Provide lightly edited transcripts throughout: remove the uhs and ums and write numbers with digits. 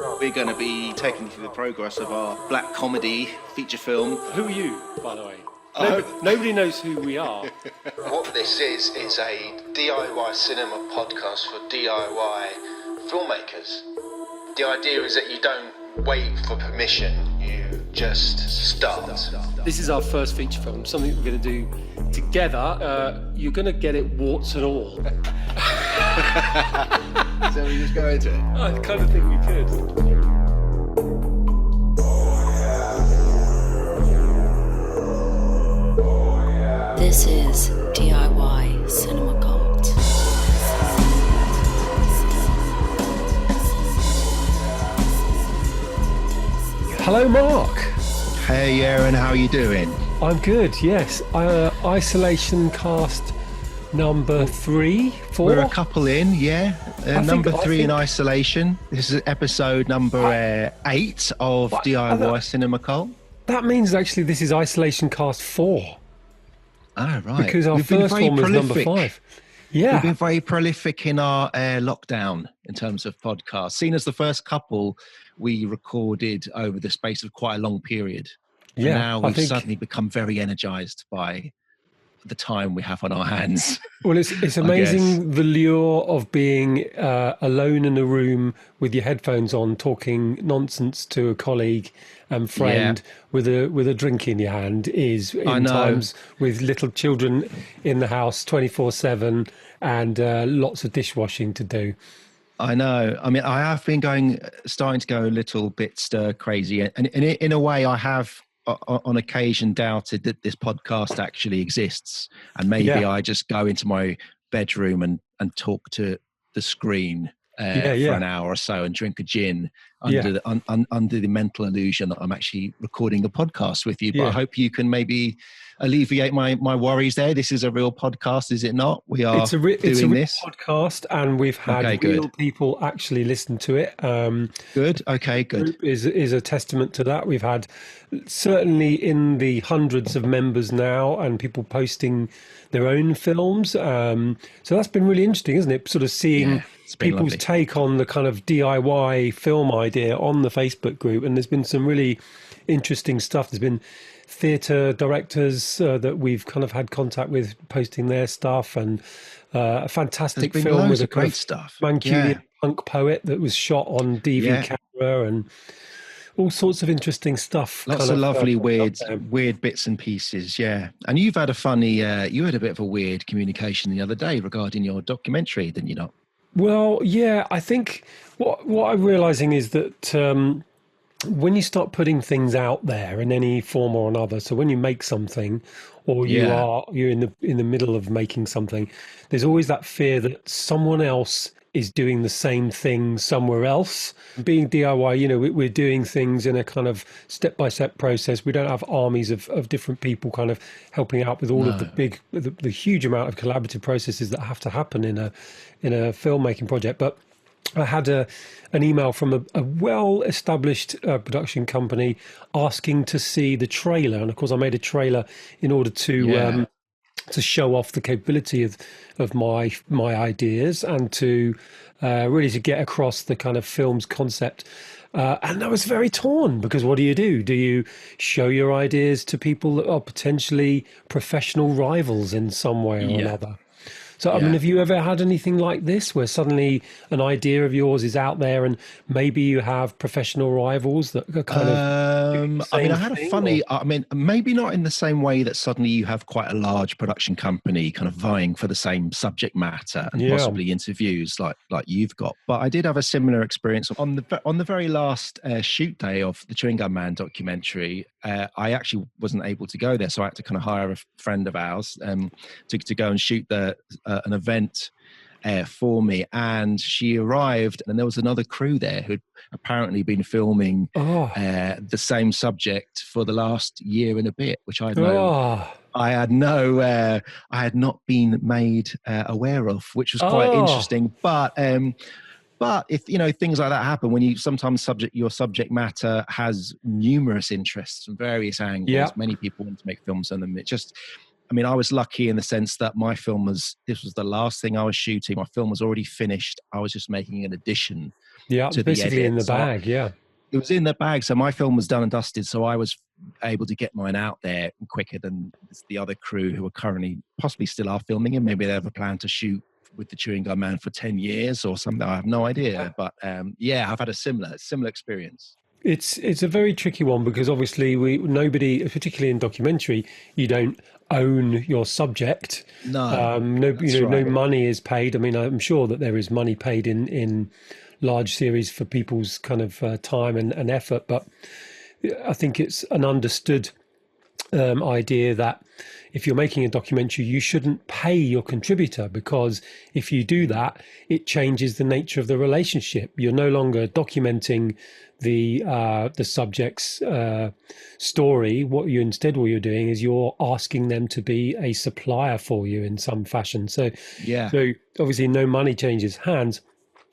We're going to be taking you through the progress of our black comedy feature film. Who are you, by the way? Nobody knows who we are. What this is a DIY cinema podcast for DIY filmmakers. The idea is that you don't wait for permission, you just start. This is our first feature film, something we're going to do together. You're going to get it warts and all. So we just go into it? I kind of think we could. This is DIY Cinema Cult. Hello, Marc. Hey Aaron, how are you doing? I'm good, yes. Isolation cast number 3, 4? We're a couple in, yeah. Number 3 in isolation. This is episode number 8 of DIY Cinema Cult. That means actually this is isolation cast 4. Oh, right. Because our first one was number 5. Yeah. We've been very prolific in our lockdown in terms of podcasts. Seen as the first couple we recorded over the space of quite a long period. Yeah. And now we've suddenly become very energized by the time we have on our hands. Well, it's amazing the lure of being alone in a room with your headphones on, talking nonsense to a colleague and friend with a drink in your hand is in times with little children in the house 24/7 and lots of dishwashing to do. I know. I mean, I have been starting to go a little bit stir crazy, and in a way, I have on occasion doubted that this podcast actually exists, and maybe I just go into my bedroom and talk to the screen for an hour or so and drink a gin under the mental illusion that I'm actually recording a podcast with you. But I hope you can maybe alleviate my worries there. This is a real podcast, is it not? We are it's a real podcast, and we've had real people actually listen to it. Good. Okay, good. Is a testament to that. We've had certainly in the hundreds of members now, and people posting their own films. So that's been really interesting, isn't it? Sort of seeing people's take on the kind of DIY film idea on the Facebook group. And there's been some really interesting stuff. There's been theatre directors that we've kind of had contact with posting their stuff, and a fantastic film with a great stuff. Mancunian punk poet that was shot on DV camera, and all sorts of interesting stuff. Lots of lovely weird bits and pieces. Yeah. And you've had you had a bit of a weird communication the other day regarding your documentary, didn't you not? Well, yeah, I think what I'm realizing is that when you start putting things out there in any form or another, so when you make something, or you're in the middle of making something, there's always that fear that someone else is doing the same thing somewhere else. Being DIY, we're doing things in a kind of step-by-step process. We don't have armies of different people kind of helping out with all of the huge amount of collaborative processes that have to happen in a filmmaking project. But I had an email from a well-established production company asking to see the trailer. And of course, I made a trailer in order to show off the capability of my ideas and to really to get across the kind of film's concept. And I was very torn, because what do? Do you show your ideas to people that are potentially professional rivals in some way or another? So, I mean, have you ever had anything like this where suddenly an idea of yours is out there and maybe you have professional rivals that are kind of... I mean, I had a funny... I mean, maybe not in the same way that suddenly you have quite a large production company kind of vying for the same subject matter and possibly interviews like you've got. But I did have a similar experience on the very last shoot day of the Chewing Gum Man documentary. I actually wasn't able to go there, so I had to kind of hire a friend of ours to go and shoot an event for me, and she arrived and there was another crew there who'd apparently been filming the same subject for the last year and a bit, which I had not been made aware of, which was quite interesting. But if things like that happen, when you sometimes your subject matter has numerous interests from various angles, many people want to make films on them. I mean, I was lucky in the sense that this was the last thing I was shooting. My film was already finished. I was just making an addition to the basically edit. in the bag. It was in the bag. So my film was done and dusted. So I was able to get mine out there quicker than the other crew who are currently possibly still are filming it. Maybe they have a plan to shoot with the Chewing Gum Man for 10 years or something. I have no idea. But I've had a similar experience. It's a very tricky one because obviously nobody, particularly in documentary, you don't own your subject. No, no money is paid. I mean, I'm sure that there is money paid in large series for people's kind of time and effort, but I think it's an understood idea that if you're making a documentary, you shouldn't pay your contributor, because if you do that, it changes the nature of the relationship. You're no longer documenting the subject's story. What you're doing is you're asking them to be a supplier for you in some fashion. So obviously no money changes hands,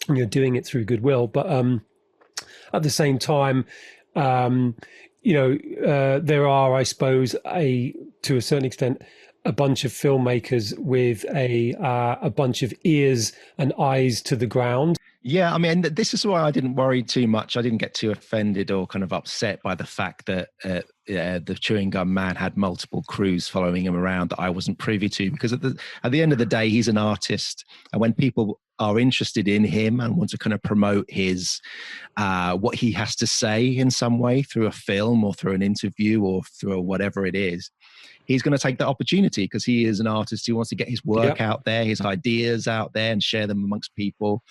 and you're doing it through goodwill. But at the same time, there are, I suppose, to a certain extent, a bunch of filmmakers with a bunch of ears and eyes to the ground. Yeah, I mean, this is why I didn't worry too much. I didn't get too offended or kind of upset by the fact that the Chewing Gum Man had multiple crews following him around that I wasn't privy to, because at the end of the day, he's an artist. And when people are interested in him and want to kind of promote his what he has to say in some way through a film or through an interview or through whatever it is, he's going to take that opportunity because he is an artist who wants to get his work out there, his ideas out there, and share them amongst people.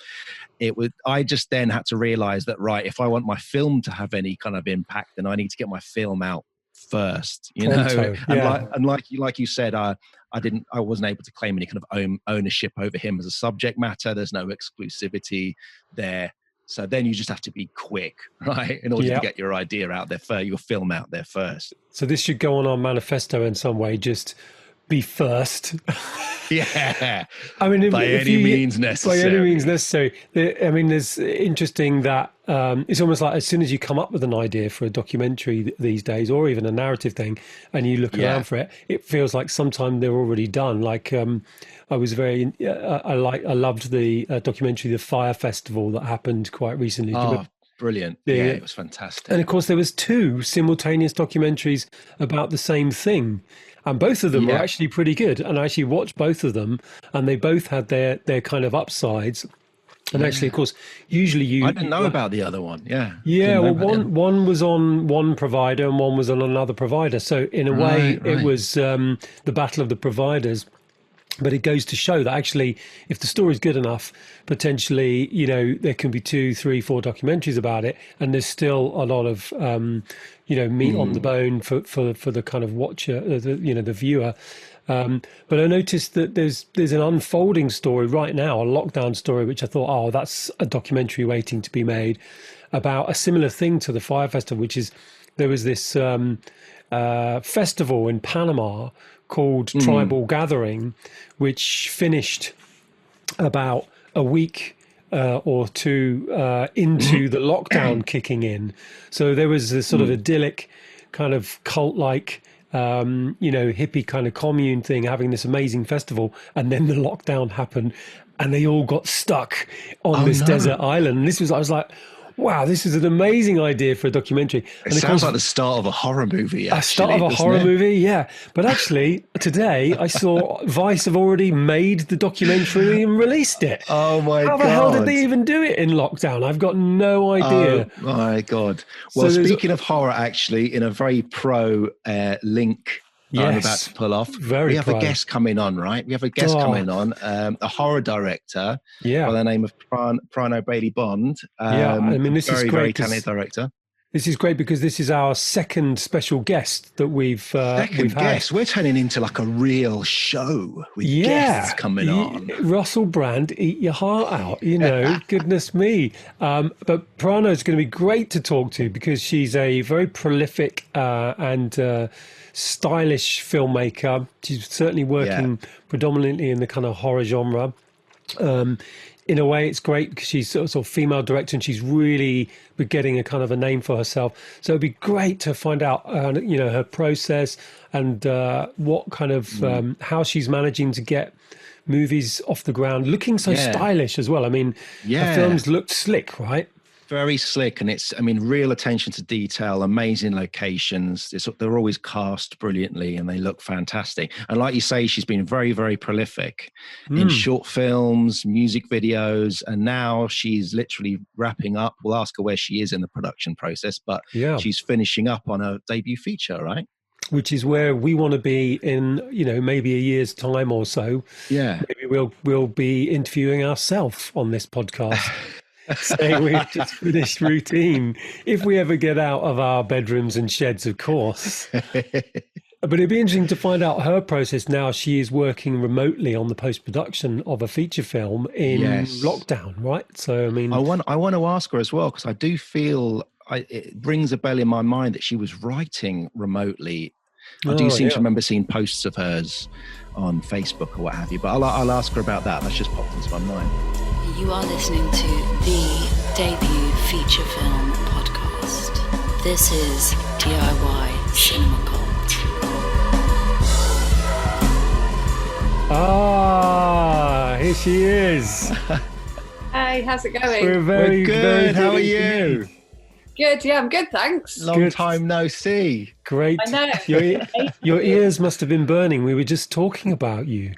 I just then had to realize that, right, if I want my film to have any kind of impact, then I need to get my film out first, and like you said, I wasn't able to claim any kind of ownership over him as a subject matter. There's no exclusivity there. So then you just have to be quick, right, in order to get your idea out there, your film out there first. So this should go on our manifesto in some way, just be first. Yeah. I mean, by any means necessary. By any means necessary. I mean, there's interesting that it's almost like as soon as you come up with an idea for a documentary these days, or even a narrative thing, and you look around for it, it feels like sometimes they're already done. Like I loved the documentary, The Fire Festival, that happened quite recently. Oh, brilliant. Yeah, it was fantastic. And of course, there was 2 simultaneous documentaries about the same thing. And both of them were actually pretty good. And I actually watched both of them, and they both had their kind of upsides. And actually, of course, usually I didn't know about the other one. Yeah. Yeah. Well, one was on one provider and one was on another provider. So in a way, it was the battle of the providers. But it goes to show that actually, if the story's good enough, potentially, there can be 2, 3, 4 documentaries about it, and there's still a lot of, meat on the bone for the kind of watcher, the viewer. But I noticed that there's an unfolding story right now, a lockdown story, which I thought, that's a documentary waiting to be made, about a similar thing to the Fire Festival, which is there was this festival in Panama called Tribal Gathering, which finished about a week or 2 into the lockdown kicking in. So there was this sort of idyllic kind of cult-like, hippie kind of commune thing, having this amazing festival. And then the lockdown happened and they all got stuck on this desert island. And I was like, wow, this is an amazing idea for a documentary. It sounds like the start of a horror movie, actually. A start of a horror movie, yeah. But actually, today, I saw Vice have already made the documentary and released it. Oh, my God. How the hell did they even do it in lockdown? I've got no idea. Oh, my God. Well, speaking of horror, actually, in a very pro link I'm about to pull off. We have a guest coming on, right? We have a guest coming on, a horror director by the name of Prano Bailey-Bond. I mean, this is great. Very talented director. This is great because this is our second special guest that we've had. We're turning into like a real show with guests coming on. Russell Brand, eat your heart out, goodness me. But Prano is going to be great to talk to because she's a very prolific and stylish filmmaker. She's certainly working predominantly in the kind of horror genre. in a way, it's great because she's sort of female director and she's really getting a kind of a name for herself. So it'd be great to find out, her process and what kind of how she's managing to get movies off the ground, looking so stylish as well. I mean, her films looked slick, right? Very slick, and real attention to detail, amazing locations. They're always cast brilliantly and they look fantastic. And like you say, she's been very, very prolific in short films, music videos, and now she's literally wrapping up. We'll ask her where she is in the production process, but she's finishing up on her debut feature, right? Which is where we want to be in, maybe a year's time or so. Yeah. Maybe we'll be interviewing ourselves on this podcast. Saying we've just finished routine, if we ever get out of our bedrooms and sheds, of course. But it'd be interesting to find out her process now. She is working remotely on the post-production of a feature film in lockdown, right? So, I mean... I want to ask her as well, because I do feel it rings a bell in my mind that she was writing remotely. I do seem to remember seeing posts of hers on Facebook or what have you, but I'll ask her about that. That's just popped into my mind. You are listening to the debut feature film podcast. This is DIY Cinema Cult. Here she is. Hey, how's it going? We're good. Very How are you? Good, yeah, I'm good, thanks. Long time no see. Great. I know. Your ears must have been burning. We were just talking about you.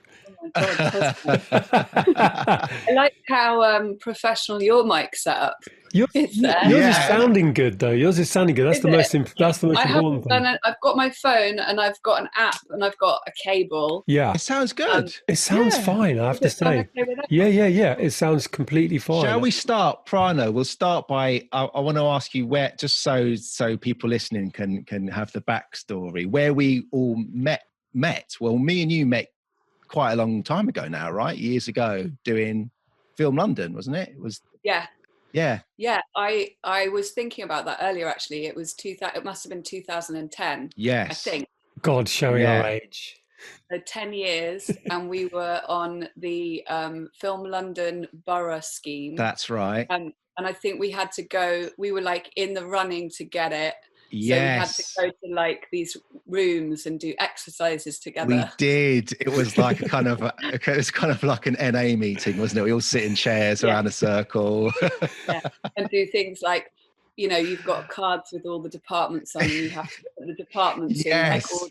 Oh my God, I like how professional your mic's set up. Yours is sounding good, though. Yours is sounding good. That's the most important thing. I've got my phone and I've got an app and I've got a cable. Yeah. It sounds good. It sounds fine, I have to say. Okay with Yeah. It sounds completely fine. Shall we start, Prano? We'll start by, I want to ask you where, just so people listening can have the backstory, where we all met. Well, me and you met quite a long time ago now, right? Years ago, doing Film London, wasn't it? It was. Yeah. I was thinking about that earlier. Actually, it must have been 2010. Yes, I think. God, showing our age. 10 years, and we were on the Film London Borough scheme. That's right. And I think we had to go. We were like in the running to get it. Yes. So we had to go to like these rooms and do exercises together. We did. It was like it's kind of like an NA meeting, wasn't it? We all sit in chairs around a circle. And do things like, you've got cards with all the departments on, and you have to put the departments in, like all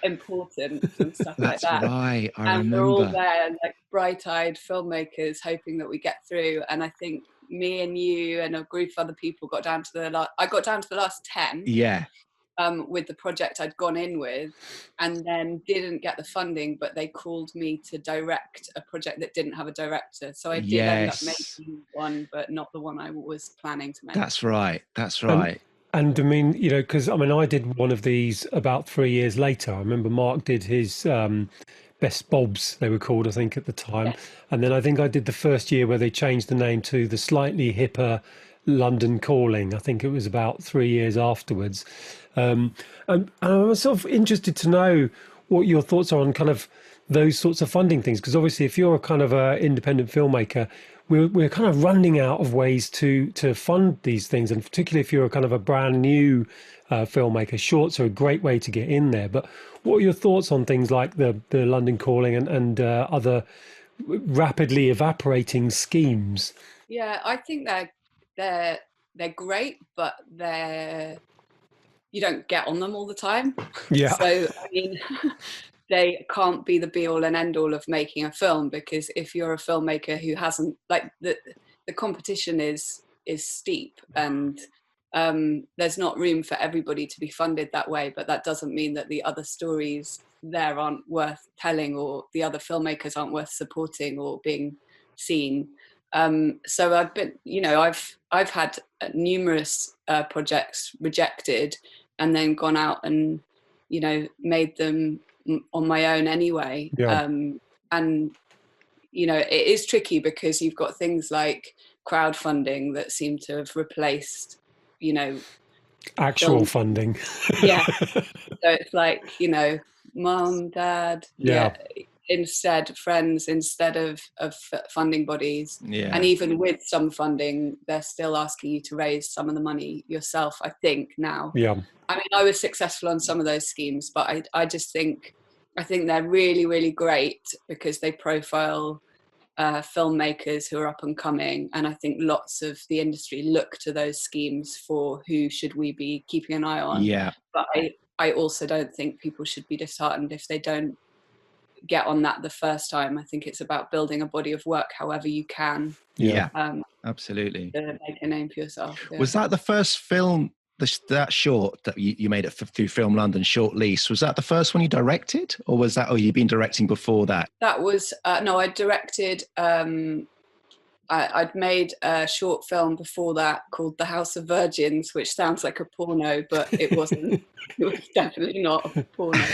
important and stuff like that. That's right. I and remember. We're all there, like bright-eyed filmmakers, hoping that we get through. And I think me and you and a group of other people got down to the last 10. Yeah. With the project I'd gone in with, and then didn't get the funding, but they called me to direct a project that didn't have a director. So I did end up making one, but not the one I was planning to make. That's right. And I mean, because I did one of these about 3 years later. I remember Marc did his Best Bobs, they were called, I think, at the time. Yeah. And then I think I did the first year where they changed the name to the slightly hipper London Calling. I think it was about 3 years afterwards. And I'm sort of interested to know what your thoughts are on kind of those sorts of funding things, because obviously if you're a kind of a independent filmmaker, we're kind of running out of ways to fund these things, and particularly if you're a kind of a brand new filmmaker, shorts are a great way to get in there. But what are your thoughts on things like the London Calling and other rapidly evaporating schemes? Yeah, I think they're great, but you don't get on them all the time. Yeah. So I mean, they can't be the be all and end all of making a film, because if you're a filmmaker who hasn't, like, the competition is steep, and there's not room for everybody to be funded that way. But that doesn't mean that the other stories there aren't worth telling, or the other filmmakers aren't worth supporting or being seen. So I've been, I've had numerous projects rejected, and then gone out and, made them on my own anyway. Yeah. And, it is tricky because you've got things like crowdfunding that seem to have replaced, actual funding. Yeah. So it's like, mom, dad, instead of funding bodies. Yeah. And even with some funding, they're still asking you to raise some of the money yourself, I think, now. Yeah. I mean, I was successful on some of those schemes, but I just think they're really, really great because they profile filmmakers who are up and coming, and I think lots of the industry look to those schemes for who should we be keeping an eye on. Yeah. But I also don't think people should be disheartened if they don't get on that the first time. I think it's about building a body of work however you can. Yeah. Absolutely. To make a name for yourself. Yeah. Was that the first film, that short that you made it through Film London, Short Lease? Was that the first one you directed, or was that? Oh, you've been directing before that? That was no. I directed. I'd made a short film before that called The House of Virgins, which sounds like a porno, but it wasn't. It was definitely not a porno.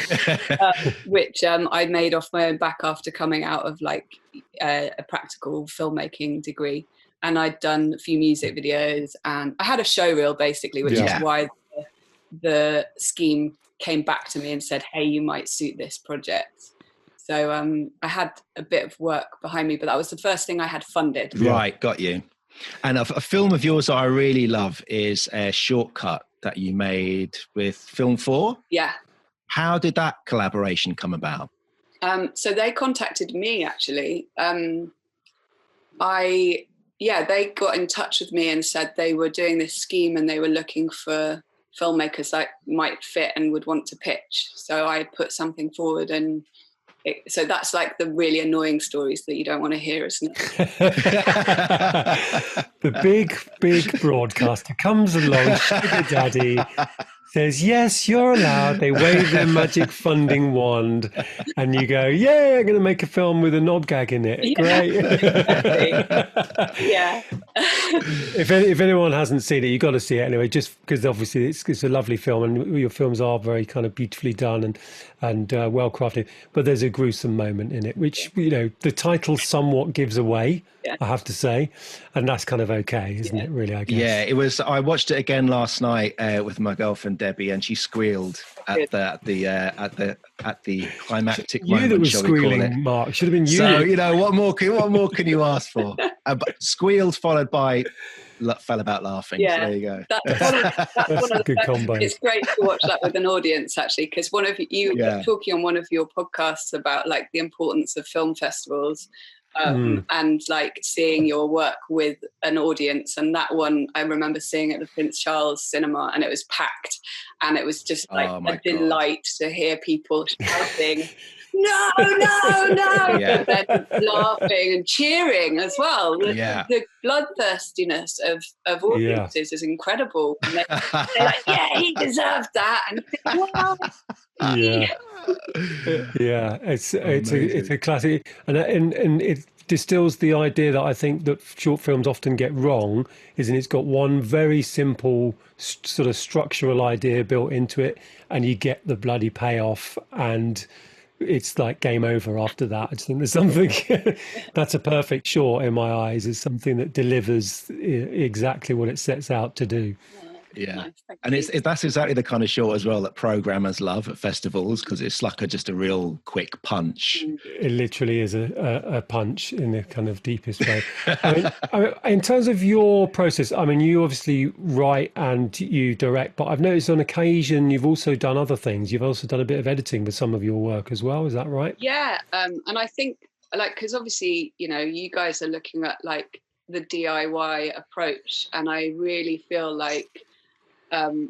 Which I made off my own back after coming out of like a practical filmmaking degree. And I'd done a few music videos, and I had a show reel basically, which is why the scheme came back to me and said, hey, you might suit this project. So I had a bit of work behind me, but that was the first thing I had funded. Right, got you. And a film of yours that I really love is a Shortcut that you made with Film 4. Yeah. How did that collaboration come about? So they contacted me, actually. They got in touch with me and said they were doing this scheme and they were looking for filmmakers that might fit and would want to pitch. So I put something forward, and so that's like the really annoying stories that you don't want to hear, isn't it? The big broadcaster comes along, sugar daddy, says, yes, you're allowed. They wave their magic funding wand, and you go, yeah, I'm going to make a film with a nod gag in it. Great. Yeah. If anyone hasn't seen it, you've got to see it anyway, just because obviously it's a lovely film, and your films are very kind of beautifully done and well crafted. But there's a gruesome moment in it, which, the title somewhat gives away, I have to say. And that's kind of okay, isn't it, really, I guess? Yeah, it was. I watched it again last night with my girlfriend Debbie, and she squealed at the climactic moment. You that was squealing, Mark. Should have been you. So what more can you ask for? But squealed folled by fell about laughing. Yeah, so there you go. That's one of a good combo. It's great to watch that with an audience, actually, because one of you were talking on one of your podcasts about like the importance of film festivals. And like seeing your work with an audience, and that one I remember seeing at the Prince Charles Cinema, and it was packed, and it was just like a delight to hear people shouting, no, and then laughing and cheering as well. The bloodthirstiness of audiences is incredible. And they're like, yeah, he deserved that, and wow. It's a classic, and it distills the idea that I think that short films often get wrong, is it's got one very simple sort of structural idea built into it, and you get the bloody payoff, and it's like game over after that. I just think there's something that's a perfect short in my eyes. It's something that delivers exactly what it sets out to do. Yeah, nice, and that's exactly the kind of short as well that programmers love at festivals, because it's like just a real quick punch. It literally is a punch in the kind of deepest way. I mean, in terms of your process, I mean, you obviously write and you direct, but I've noticed on occasion you've also done other things. You've also done a bit of editing with some of your work as well. Is that right? Yeah, and I think because obviously you guys are looking at like the DIY approach, and I really feel like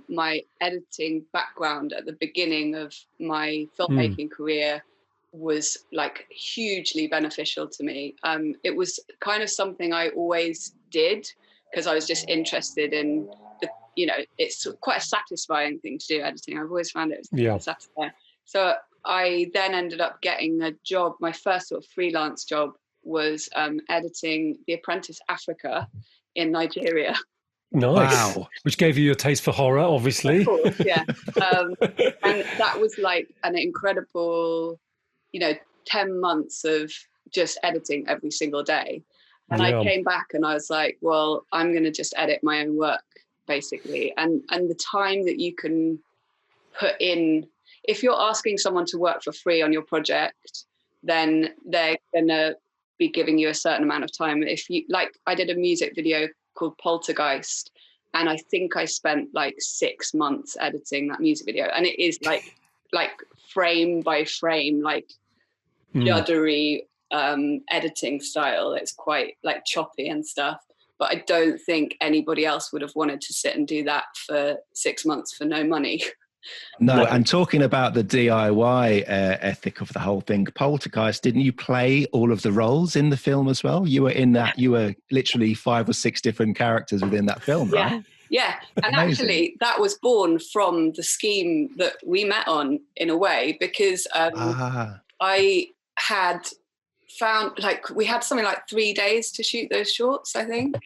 my editing background at the beginning of my filmmaking career was like hugely beneficial to me. It was kind of something I always did because I was just interested in it's quite a satisfying thing to do, editing. I've always found it satisfying. So I then ended up getting a job. My first sort of freelance job was editing The Apprentice Africa in Nigeria. Nice. Wow. Which gave you your taste for horror, obviously. Of course, yeah. And that was like an incredible, 10 months of just editing every single day. And I came back and I was like, well, I'm going to just edit my own work, basically. And the time that you can put in, if you're asking someone to work for free on your project, then they're gonna be giving you a certain amount of time. If you like, I did a music video called Poltergeist, and I think I spent like 6 months editing that music video, and it is like frame by frame, like juddery editing style. It's quite like choppy and stuff, but I don't think anybody else would have wanted to sit and do that for 6 months for no money. No, and talking about the DIY ethic of the whole thing, Poltergeist, didn't you play all of the roles in the film as well? You were in that, you were literally 5 or 6 different characters within that film, right? Yeah. And amazing. Actually, that was born from the scheme that we met on, in a way, because I had found, like, we had something like 3 days to shoot those shorts, I think.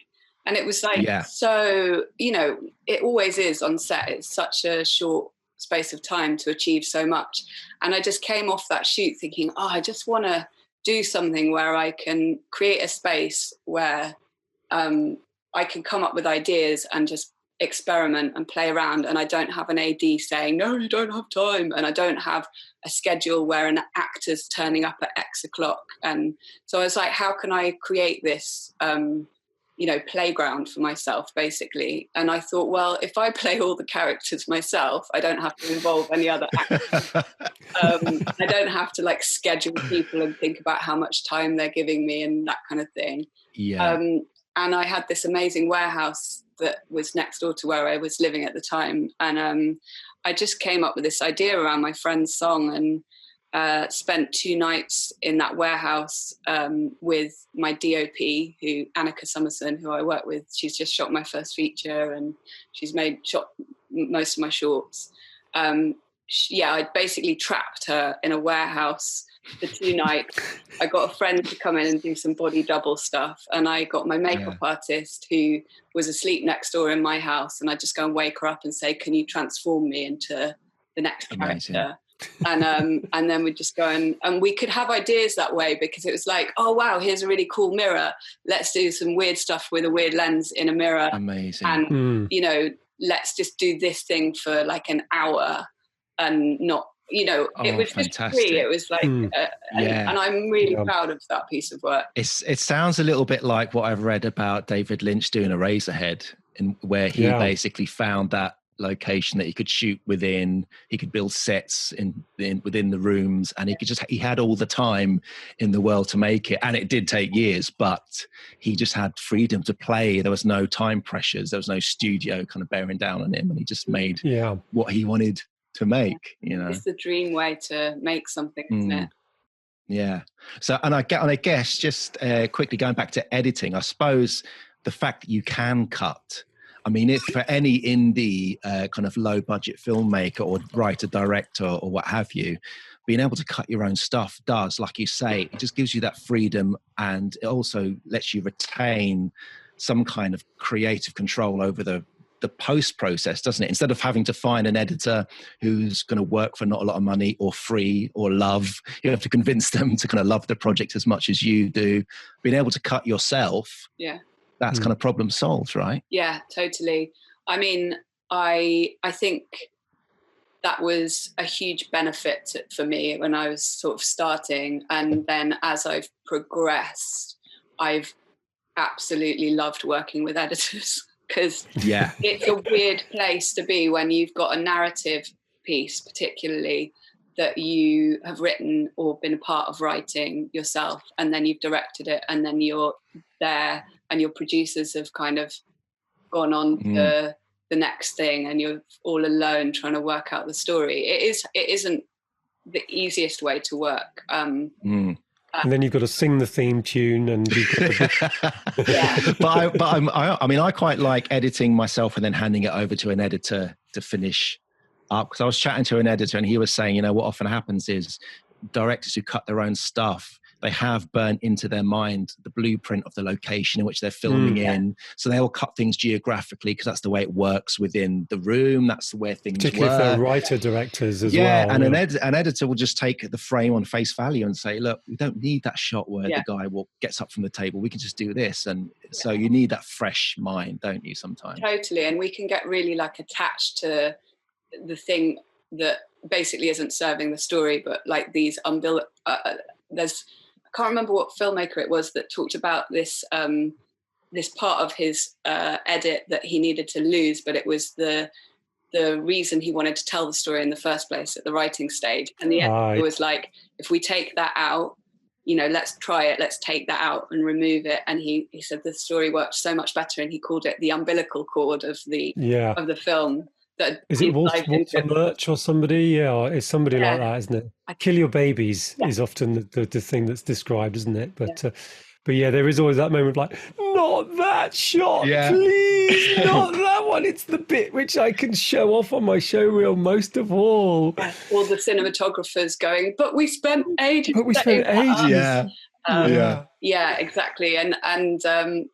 And it was like, so, you know, it always is on set. It's such a short space of time to achieve so much. And I just came off that shoot thinking, I just want to do something where I can create a space where I can come up with ideas and just experiment and play around, and I don't have an AD saying, no, you don't have time, and I don't have a schedule where an actor's turning up at X o'clock. And so I was like, how can I create this playground for myself, basically? And I thought, well, if I play all the characters myself, I don't have to involve any other actors. I don't have to like schedule people and think about how much time they're giving me and that kind of thing. And I had this amazing warehouse that was next door to where I was living at the time. And I just came up with this idea around my friend's song, and spent 2 nights in that warehouse with my DOP, Annika Summerson, who I work with. She's just shot my first feature, and she's shot most of my shorts. I basically trapped her in a warehouse for 2 nights. I got a friend to come in and do some body double stuff, and I got my makeup artist who was asleep next door in my house, and I just go and wake her up and say, can you transform me into the next character? And then we'd just go and we could have ideas that way, because it was like, oh wow, here's a really cool mirror, let's do some weird stuff with a weird lens in a mirror. Amazing. And let's just do this thing for like an hour, and not, it was fantastic. Just free. It was like and I'm really proud of that piece of work. It sounds a little bit like what I've read about David Lynch doing Eraserhead, where he basically found that location that he could shoot within. He could build sets within the rooms, and he had all the time in the world to make it. And it did take years, but he just had freedom to play. There was no time pressures, there was no studio kind of bearing down on him, and he just made what he wanted to make. It's the dream way to make something, isn't it? Yeah. So, and I guess just quickly going back to editing, I suppose the fact that you can cut, I mean, if for any indie kind of low budget filmmaker or writer, director or what have you, being able to cut your own stuff does, like you say, it just gives you that freedom, and it also lets you retain some kind of creative control over the post process, doesn't it? Instead of having to find an editor who's going to work for not a lot of money or free or love, you have to convince them to kind of love the project as much as you do. Being able to cut yourself, that's kind of problem solved, right? Yeah, totally. I mean, I think that was a huge benefit for me when I was sort of starting, and then as I've progressed, I've absolutely loved working with editors. Because it's a weird place to be when you've got a narrative piece, particularly, that you have written or been a part of writing yourself, and then you've directed it, and then you're there and your producers have kind of gone on to the next thing, and you're all alone trying to work out the story. It isn't the easiest way to work. And then you've got to sing the theme tune, and you've got to... I quite like editing myself and then handing it over to an editor to finish up. Because I was chatting to an editor, and he was saying, what often happens is directors who cut their own stuff, they have burnt into their mind the blueprint of the location in which they're filming in. So they will cut things geographically because that's the way it works within the room. That's where things particularly work. If they're writer-directors as well. And an editor will just take the frame on face value and say, look, we don't need that shot where the guy gets up from the table. We can just do this. And so you need that fresh mind, don't you, sometimes? Totally. And we can get really like attached to the thing that basically isn't serving the story, but like these I can't remember what filmmaker it was that talked about this this part of his edit that he needed to lose, but it was the reason he wanted to tell the story in the first place at the writing stage. And the editor was like, if we take that out, let's try it, let's take that out and remove it. And he said the story worked so much better, and he called it the umbilical cord of the film. That is it Walter Murch or somebody? Yeah, it's somebody like that, isn't it? Kill your babies is often the thing that's described, isn't it? But yeah, there is always that moment of like, not that shot, please, not that one. It's the bit which I can show off on my show reel most of all. All the cinematographers going, but we spent ages. Yeah, exactly. And I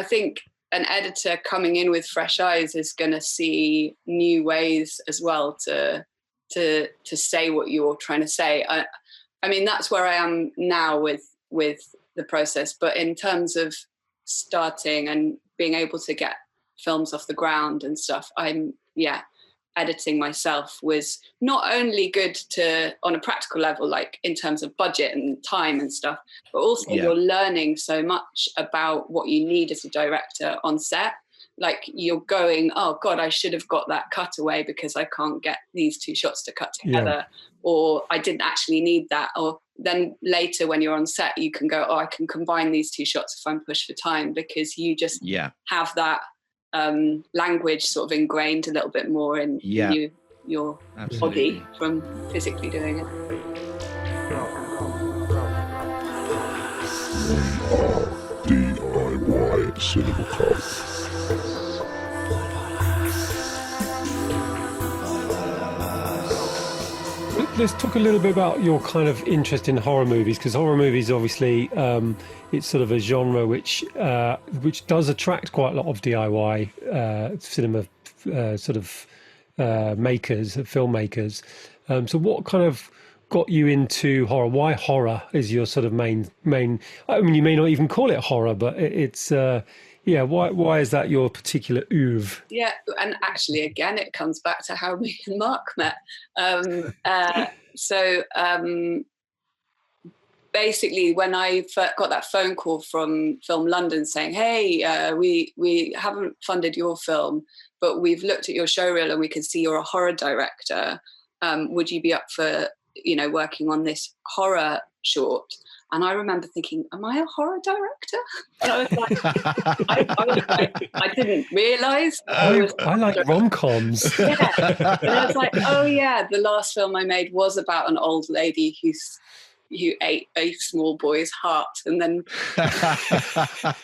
think an editor coming in with fresh eyes is going to see new ways as well to say what you're trying to say. I mean, that's where I am now with the process. But in terms of starting and being able to get films off the ground and stuff, editing myself was not only good on a practical level, like in terms of budget and time and stuff, but also you're learning so much about what you need as a director on set. Like you're going, oh God, I should have got that cutaway because I can't get these two shots to cut together, or I didn't actually need that. Or then later when you're on set, you can go, oh, I can combine these two shots if I'm pushed for time, because you just have that language sort of ingrained a little bit more in your body from physically doing it. DIY Cinema Club. Let's talk a little bit about your kind of interest in horror movies, because horror movies, obviously, it's sort of a genre which does attract quite a lot of DIY cinema makers, filmmakers. So what kind of got you into horror? Why horror is your sort of main? I mean, you may not even call it horror, but it's why is that your particular oeuvre? Yeah, and actually, again, it comes back to how me and Marc met. Basically, when I first got that phone call from Film London saying, hey, we haven't funded your film, but we've looked at your showreel and we can see you're a horror director. Would you be up for, working on this horror short? And I remember thinking, am I a horror director? And I was like, I didn't realise. I like rom-coms. Yeah. And I was like, oh yeah, the last film I made was about an old lady who ate a small boy's heart and then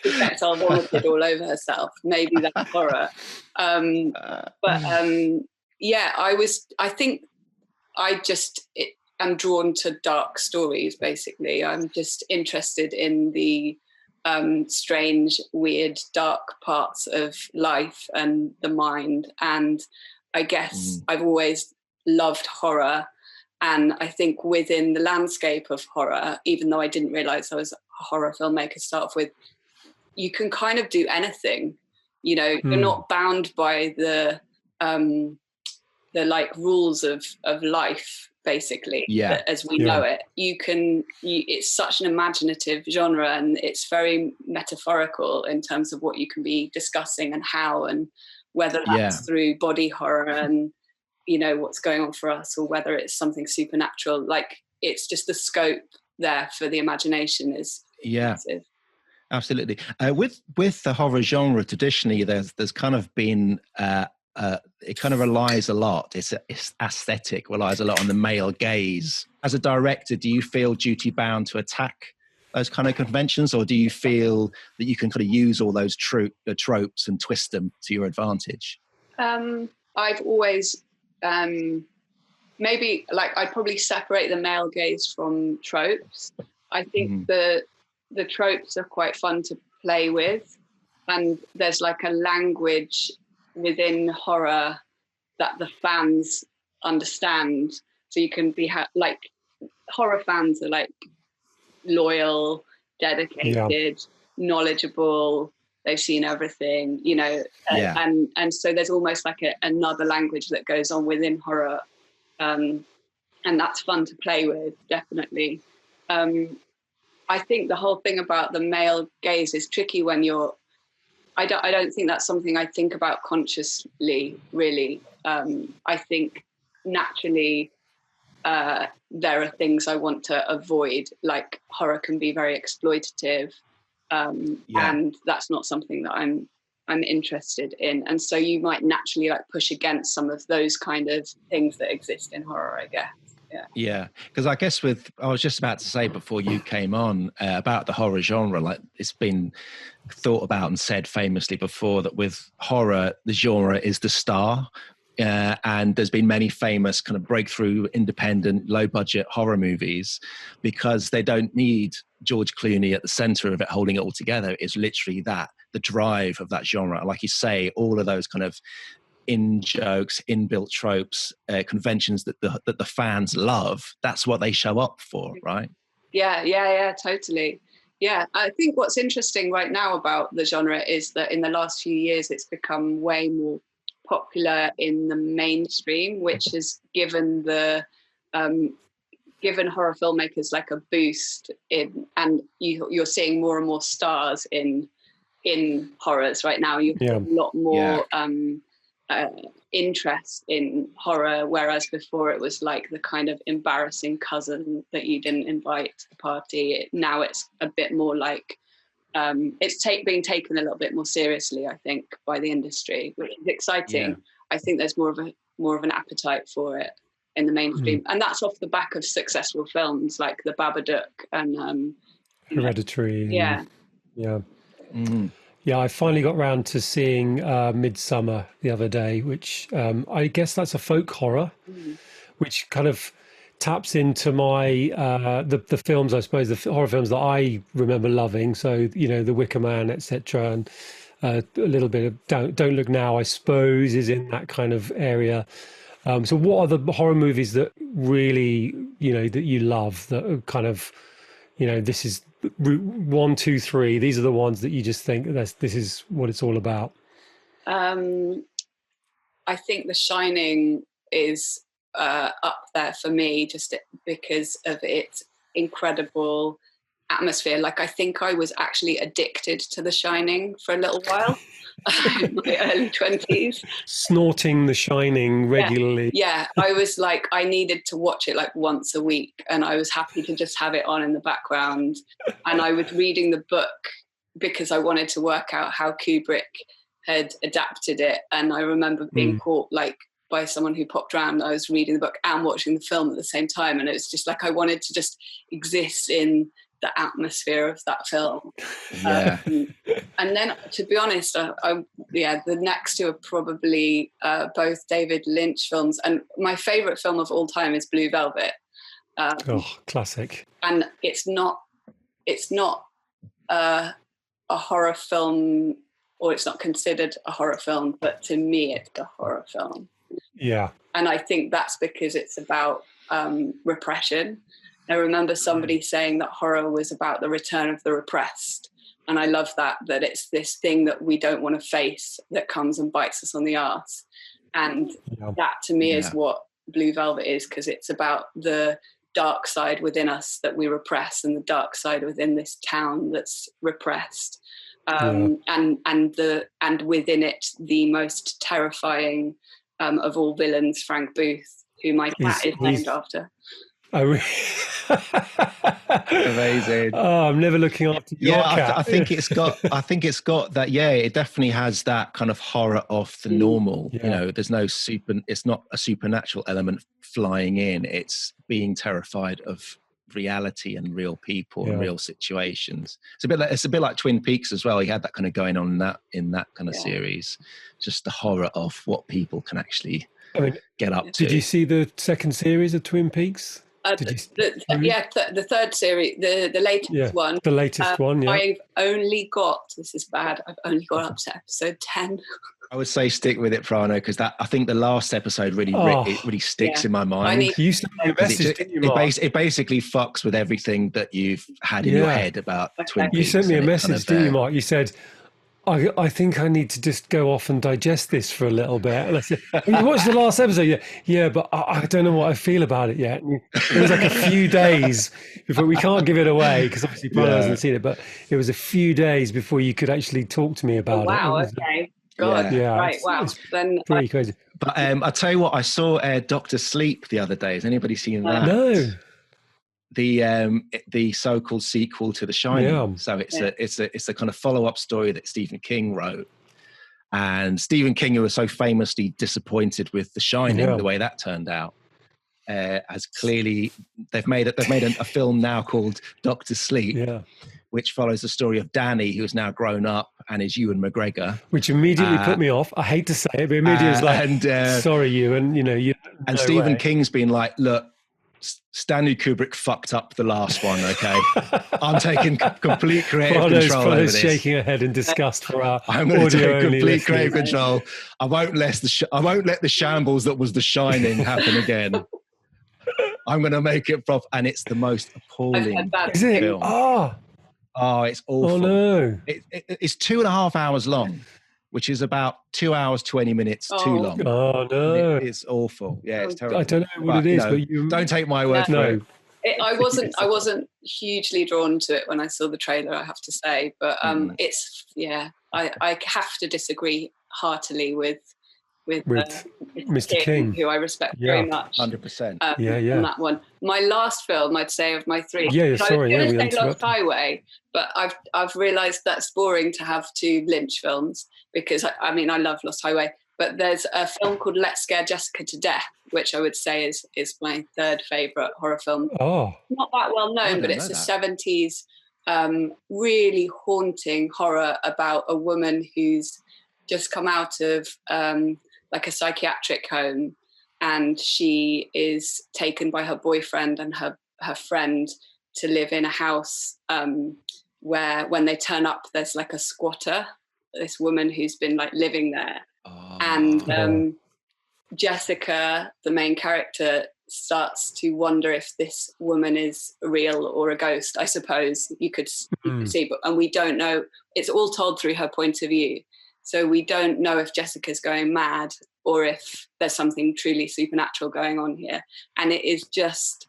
projectile vomited all over herself. Maybe that's horror. I'm drawn to dark stories, basically. I'm just interested in the strange, weird, dark parts of life and the mind. And I guess I've always loved horror. And I think within the landscape of horror, even though I didn't realise I was a horror filmmaker to start off with, you can kind of do anything. You're not bound by the like rules of life, basically, as we know it. It's such an imaginative genre, and it's very metaphorical in terms of what you can be discussing and how, and whether that's through body horror and what's going on for us, or whether it's something supernatural. Like, it's just the scope there for the imagination is massive. Absolutely. With the horror genre, traditionally there's kind of been it kind of relies a lot. Its aesthetic relies a lot on the male gaze. As a director, do you feel duty bound to attack those kind of conventions, or do you feel that you can kind of use all those tropes and twist them to your advantage? I've always maybe I'd probably separate the male gaze from tropes. I think the tropes are quite fun to play with, and there's like a language within horror that the fans understand. So you can be horror fans are like loyal, dedicated, knowledgeable. They've seen everything, and so there's almost like another language that goes on within horror that's fun to play with, definitely. I think the whole thing about the male gaze is tricky when you're. I don't think that's something I think about consciously, really. I think naturally there are things I want to avoid, like horror can be very exploitative, and that's not something that I'm interested in. And so you might naturally like push against some of those kind of things that exist in horror, I guess. Yeah, because I guess I was just about to say before you came on about the horror genre, like it's been thought about and said famously before that with horror, the genre is the star. And there's been many famous kind of breakthrough, independent, low-budget horror movies because they don't need George Clooney at the center of it holding it all together. It's literally that, the drive of that genre. Like you say, all of those kind of in-jokes, inbuilt tropes, conventions that the fans love, that's what they show up for, right? Yeah, totally. Yeah, I think what's interesting right now about the genre is that in the last few years it's become way more popular in the mainstream, which has given given horror filmmakers like a boost and you're seeing more and more stars in horrors right now. You've got a lot more interest in horror, whereas before it was like the kind of embarrassing cousin that you didn't invite to the party. Now it's a bit more like it's being taken a little bit more seriously, I think, by the industry, which is exciting. I think there's more of an appetite for it in the mainstream, and that's off the back of successful films like The Babadook and Hereditary. Yeah, I finally got round to seeing Midsummer the other day, which I guess that's a folk horror, which kind of taps into my the films, I suppose, the horror films that I remember loving. So, The Wicker Man, etc., and a little bit of Don't Look Now, I suppose, is in that kind of area. So what are the horror movies that really, that you love, that are kind of, this is route 1, 2, 3, these are the ones that you just think this is what it's all about? I think The Shining is up there for me just because of its incredible atmosphere. Like, I think I was actually addicted to The Shining for a little while in my early 20s. Snorting The Shining regularly. Yeah, I was like, I needed to watch it like once a week, and I was happy to just have it on in the background. And I was reading the book because I wanted to work out how Kubrick had adapted it. And I remember being caught like by someone who popped around. I was reading the book and watching the film at the same time, and it was just like I wanted to just exist in the atmosphere of that film. And then, to be honest, the next two are probably both David Lynch films, and my favorite film of all time is Blue Velvet. Classic. And it's not a horror film, or it's not considered a horror film, but to me it's a horror film. Yeah. And I think that's because it's about repression. I remember somebody saying that horror was about the return of the repressed. And I love that it's this thing that we don't want to face that comes and bites us on the arse. And that to me is what Blue Velvet is, because it's about the dark side within us that we repress, and the dark side within this town that's repressed. And within it, the most terrifying of all villains, Frank Booth, who my cat is named after. Oh, really? Amazing. Oh, I'm never looking after your cat. I think it's got that. Yeah, it definitely has that kind of horror off the normal. There's no it's not a supernatural element flying in. It's being terrified of reality and real people and real situations. It's a bit like Twin Peaks as well. He had that kind of going on in that kind of series, just the horror of what people can actually get up to. Did you see the second series of Twin Peaks? The third series, the latest one. The latest one, yeah. I've only got up to episode 10. I would say stick with it, Prano, because I think the last episode really sticks in my mind. You sent me a message, didn't you, Marc? It basically fucks with everything that you've had in your head about Twin Peaks. You sent me a message, didn't you, Marc? You said, I think I need to just go off and digest this for a little bit. And I said, you watched the last episode? Yeah, but I don't know what I feel about it yet. And it was like a few days before, we can't give it away because obviously Prano hasn't seen it, but it was a few days before you could actually talk to me about it. Wow, okay. God. Yeah, right, wow. Then pretty crazy. But I'll tell you what, I saw Dr. Sleep the other day. Has anybody seen that? No. The so-called sequel to The Shining. Yeah. So it's a kind of follow-up story that Stephen King wrote. And Stephen King, who was so famously disappointed with The Shining, the way that turned out, has clearly they've made a film now called Dr. Sleep, which follows the story of Danny, who is now grown up and is Ewan McGregor, which immediately put me off. I hate to say it, but immediately was like, sorry, Ewan. And Stephen King's been like, look, Stanley Kubrick fucked up the last one. Okay, I'm taking complete creative control over this. Shaking her head in disgust for our I'm going to take complete creative control. I won't let the shambles that was The Shining happen again. I'm going to make it proper, and it's the most appalling film. Oh, it's awful. Oh no, it's 2.5 hours long, which is about 2 hours 20 minutes too long. Oh no, it's awful. Yeah, it's terrible. I don't know what it is, but you don't take my word for it. I wasn't hugely drawn to it when I saw the trailer, I have to say, but I have to disagree heartily with Mr. King, who I respect very much. 100%. On that one. My last film, I'd say, of my three. Yeah, sorry. I was going to say Lost Highway, but I've realised that's boring to have two Lynch films because I love Lost Highway, but there's a film called Let's Scare Jessica to Death, which I would say is my third favourite horror film. Oh, not that well known, but it's a 70s really haunting horror about a woman who's just come out of like a psychiatric home, and she is taken by her boyfriend and her friend to live in a house where when they turn up, there's like a squatter, this woman who's been like living there. And Jessica, the main character, starts to wonder if this woman is real or a ghost, I suppose you could see, and we don't know. It's all told through her point of view. So we don't know if Jessica's going mad or if there's something truly supernatural going on here. And it is just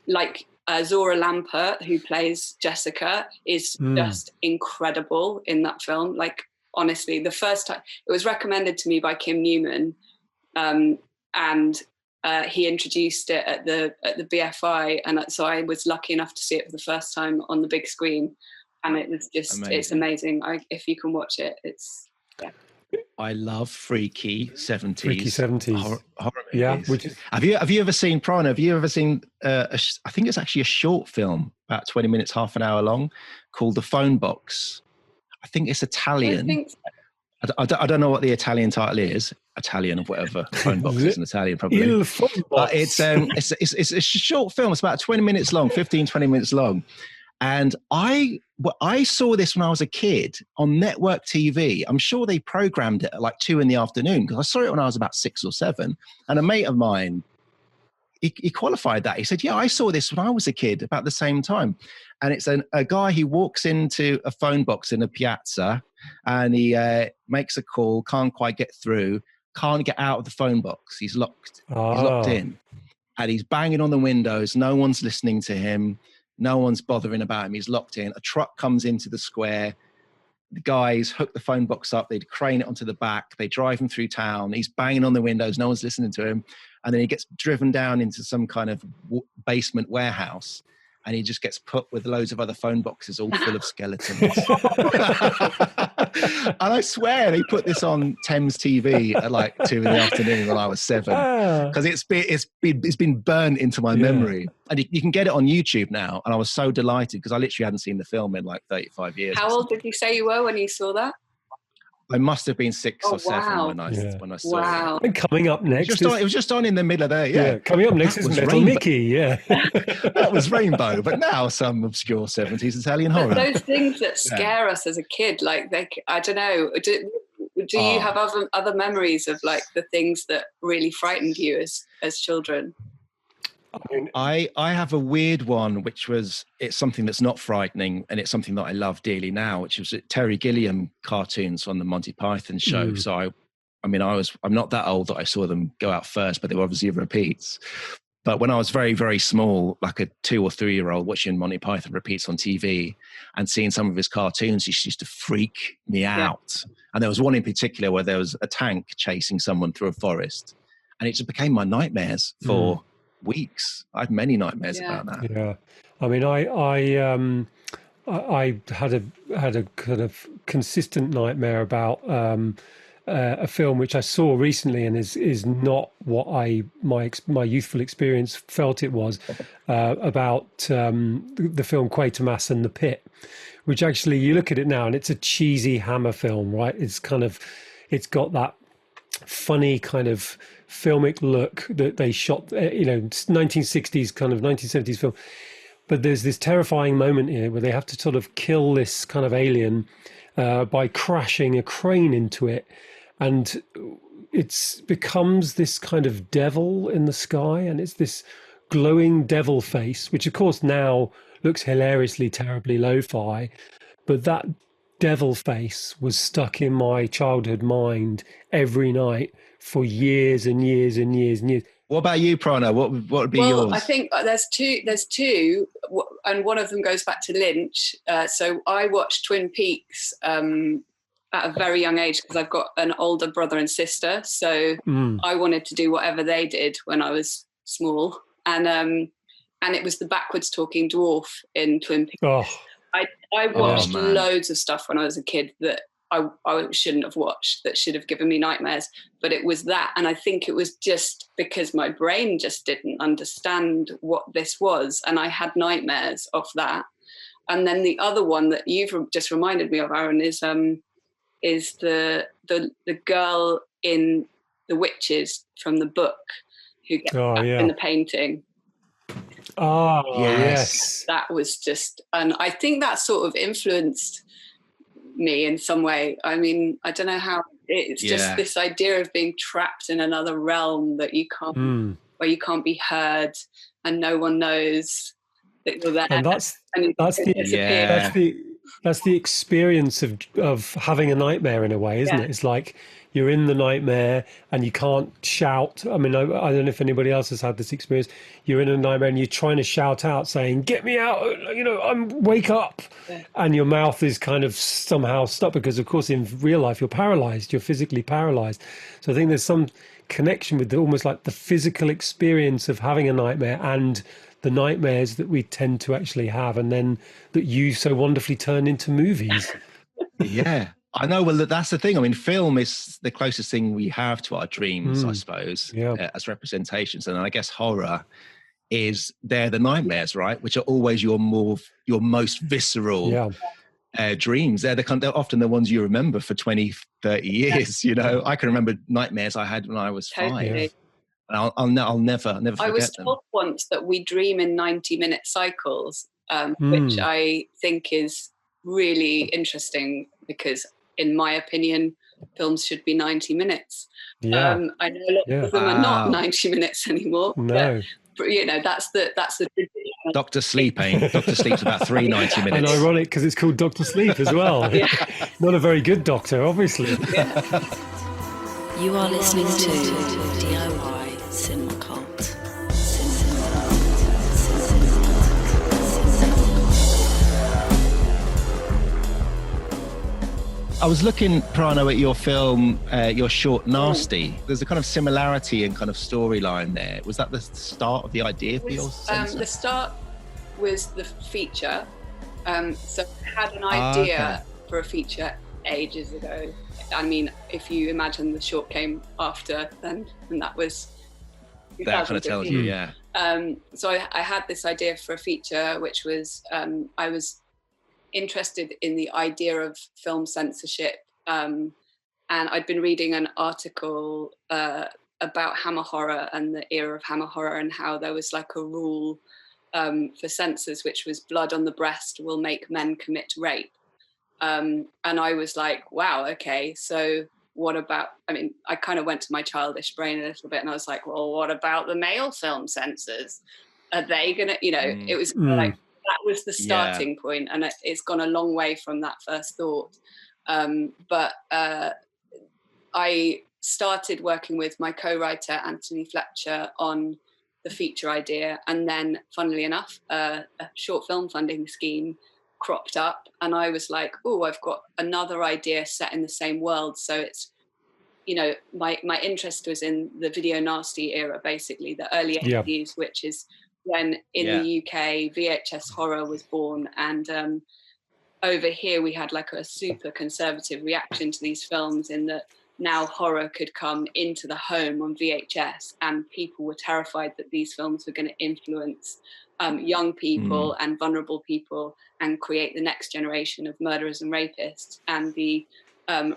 like Zora Lampert, who plays Jessica, is just incredible in that film. Like, honestly, the first time, it was recommended to me by Kim Newman, and he introduced it at the BFI. And so I was lucky enough to see it for the first time on the big screen. And it was just, it's amazing. If you can watch it, it's, I love freaky 70s horror movies. Yeah. Have you ever seen Prano? Have you ever seen? I think it's actually a short film, about 20 minutes, half an hour long, called The Phone Box. I think it's Italian. I think so. I don't know what the Italian title is. Italian or whatever. Phone Box is in Italian, probably. But it's a short film. It's about 20 minutes long, 15, 20 minutes long. And I saw this when I was a kid on network TV. I'm sure they programmed it at like 2 p.m, because I saw it when I was about 6 or 7. And a mate of mine, he qualified that. He said, yeah, I saw this when I was a kid about the same time. And it's a guy who walks into a phone box in a piazza and he makes a call, can't quite get through, can't get out of the phone box. He's locked. He's locked in. And he's banging on the windows. No one's listening to him. No one's bothering about him. He's locked in. A truck comes into the square. The guys hook the phone box up. They crane it onto the back. They drive him through town. He's banging on the windows. No one's listening to him. And then he gets driven down into some kind of basement warehouse. And he just gets put with loads of other phone boxes all full of skeletons. And I swear they put this on Thames TV at like 2 p.m. when I was 7, because it's been burnt into my memory. And you can get it on YouTube now. And I was so delighted because I literally hadn't seen the film in like 35 years. How old did you say you were when you saw that? I must have been 6 or 7 when I saw it. And coming up next, it was just on in the middle of the day. Coming up next is Metal Mickey. That was Rainbow, but now some obscure 70s Italian horror. But those things that scare us as a kid, like I don't know. Do you have other memories of like the things that really frightened you as children? I have a weird one, which it's something that's not frightening, and it's something that I love dearly now, which was Terry Gilliam cartoons on the Monty Python show. So I'm not that old that I saw them go out first, but they were obviously repeats. But when I was very, very small, like a 2 or 3 year old, watching Monty Python repeats on TV and seeing some of his cartoons, he used to freak me out. And there was one in particular where there was a tank chasing someone through a forest, and it just became my nightmares for weeks. I had many nightmares about that. Yeah, I mean, I had a kind of consistent nightmare about a film which I saw recently, and is not what my youthful experience felt it was, about the film Quatermass and the Pit, which actually you look at it now and it's a cheesy Hammer film, right? It's got that funny kind of filmic look that they shot, 1960s kind of 1970s film. But there's this terrifying moment here where they have to sort of kill this kind of alien by crashing a crane into it. And it becomes this kind of devil in the sky, and it's this glowing devil face, which of course now looks hilariously, terribly lo-fi. But that devil face was stuck in my childhood mind every night for years and years and years and years. What about you, Prano? What would be yours? I think there's two, and one of them goes back to Lynch. So I watched Twin Peaks at a very young age because I've got an older brother and sister. So I wanted to do whatever they did when I was small, and it was the backwards talking dwarf in Twin Peaks. Oh. I watched loads of stuff when I was a kid that I shouldn't have watched, that should have given me nightmares, but it was that. And I think it was just because my brain just didn't understand what this was, and I had nightmares of that. And then the other one that you've just reminded me of, Aaron, is the girl in The Witches from the book who gets in the painting. Oh, yes. That was just, and I think that sort of influenced me in some way. I mean, I don't know how, it's just this idea of being trapped in another realm that you can't, where you can't be heard and no one knows that you're there. And that's the experience of having a nightmare in a way, isn't it? It's like you're in the nightmare and you can't shout. I mean, I don't know if anybody else has had this experience. You're in a nightmare and you're trying to shout out saying, "Get me out, wake up." Yeah. And your mouth is kind of somehow stuck because, of course, in real life, you're paralyzed. You're physically paralyzed. So I think there's some connection with almost like the physical experience of having a nightmare and the nightmares that we tend to actually have, and then that you so wonderfully turn into movies. Yeah, I know. Well, that's the thing. I mean, film is the closest thing we have to our dreams, I suppose, as representations. And I guess horror they're the nightmares, right? Which are always your most visceral dreams. They're often the ones you remember for 20, 30 years. I can remember nightmares I had when I was 5. And I'll never forget them. I was told once that we dream in 90-minute cycles, which I think is really interesting because, in my opinion, films should be 90 minutes. I know a lot of them are not 90 minutes anymore. No. But that's the Dr. Sleep Dr. Sleep's about 3 90 minutes. And ironic because it's called Dr. Sleep as well. Not a very good doctor, obviously. You are listening to DIY Cinema Cult. I was looking, Prano, at your film, your short Nasty. There's a kind of similarity in kind of storyline there. Was that the start of the idea for your Censor? The start was the feature. So I had an idea for a feature ages ago. I mean, if you imagine the short came after, then that was... That kind of tells you, So I had this idea for a feature, which was, I was interested in the idea of film censorship. And I'd been reading an article about Hammer horror and the era of Hammer horror and how there was like a rule for censors, which was blood on the breast will make men commit rape. And I was like, wow, okay, so what about, I kind of went to my childish brain a little bit and I was like, well, what about the male film censors? are they gonna, it was like, that was the starting point, and it's gone a long way from that first thought. But I started working with my co-writer Anthony Fletcher on the feature idea, and then funnily enough a short film funding scheme cropped up, and I was like, oh, I've got another idea set in the same world. So it's, my interest was in the video nasty era, basically the early 80s, which is when in the UK VHS horror was born, and over here we had like a super conservative reaction to these films, in that now horror could come into the home on VHS, and people were terrified that these films were going to influence young people and vulnerable people and create the next generation of murderers and rapists. And the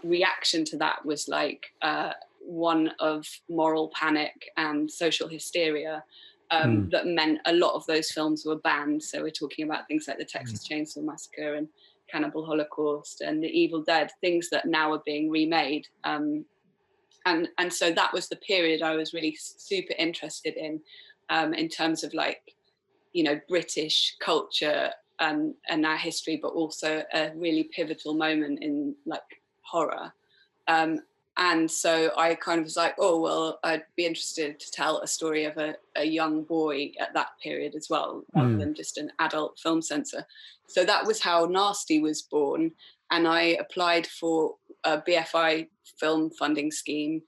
reaction to that was like one of moral panic and social hysteria, that meant a lot of those films were banned. So we're talking about things like the Texas Chainsaw Massacre and Cannibal Holocaust and The Evil Dead, things that now are being remade. And so that was the period I was really super interested in terms of like, British culture and our history, but also a really pivotal moment in like horror. And so I kind of was like, oh, well, I'd be interested to tell a story of a young boy at that period as well, rather than just an adult film censor. So that was how Nasty was born. And I applied for a BFI film funding scheme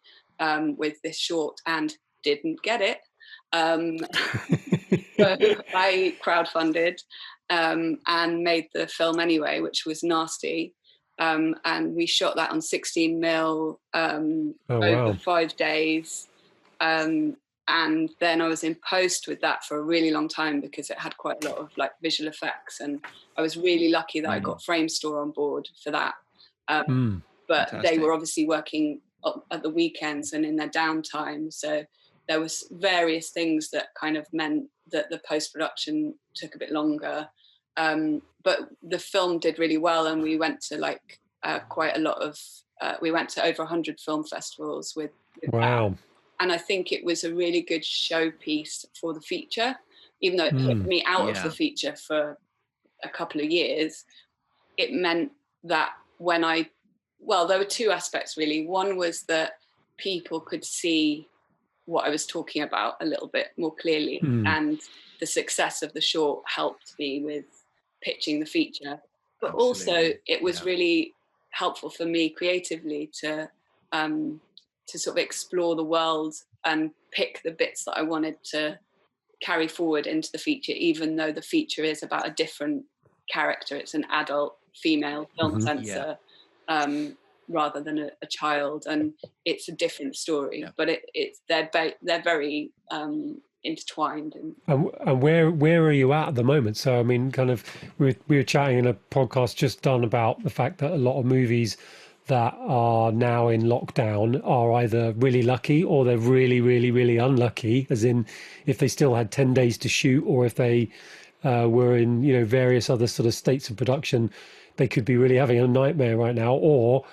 with this short and didn't get it. So I crowdfunded and made the film anyway, which was Nasty. And we shot that on 16 mil over 5 days. And then I was in post with that for a really long time because it had quite a lot of like visual effects. And I was really lucky that I got Framestore on board for that. But fantastic. They were obviously working at the weekends and in their downtime. So there was various things that kind of meant that the post-production took a bit longer. But the film did really well, and we went to like quite a lot of we went to over 100 film festivals with that. And I think it was a really good showpiece for the feature, even though it took me out of the feature for a couple of years. It meant that there were two aspects really. One was that people could see what I was talking about a little bit more clearly, and the success of the short helped me with pitching the feature. But also it was really helpful for me creatively to sort of explore the world and pick the bits that I wanted to carry forward into the feature, even though the feature is about a different character. It's an adult female film censor rather than a child, and it's a different story, but they're very intertwined. And where are you at the moment? So I mean, kind of we were chatting in a podcast just done about the fact that a lot of movies that are now in lockdown are either really lucky or they're really, really, really unlucky, as in if they still had 10 days to shoot, or if they were in various other sort of states of production, they could be really having a nightmare right now, or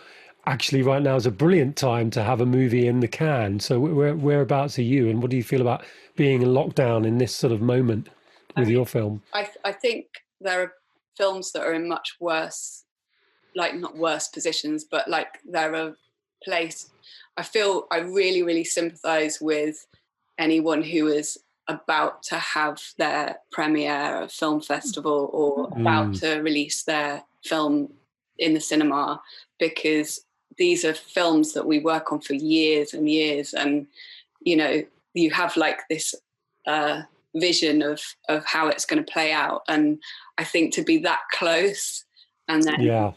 actually right now is a brilliant time to have a movie in the can. So whereabouts are you, and what do you feel about being in lockdown in this sort of moment with your film? I think there are films that are in much worse, like not worse positions, but like they're a place. I feel I really, really sympathise with anyone who is about to have their premiere at a film festival or about to release their film in the cinema, because these are films that we work on for years and years, and you have like this vision of how it's going to play out, and I think to be that close, and then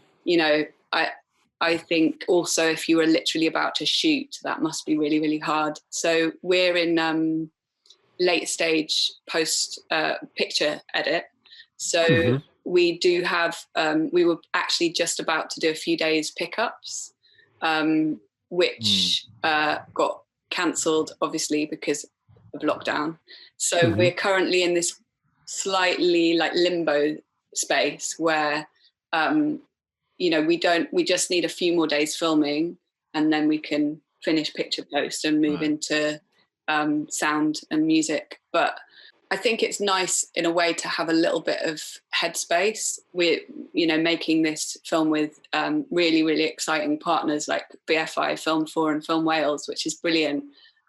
I think also if you were literally about to shoot, that must be really, really hard. So we're in late stage post picture edit, so we do have we were actually just about to do a few days pickups, which got cancelled obviously because of lockdown. So we're currently in this slightly like limbo space where we just need a few more days filming, and then we can finish picture post and move into sound and music. But I think it's nice in a way to have a little bit of headspace. We're, making this film with really, really exciting partners like BFI, Film 4 and Film Wales, which is brilliant.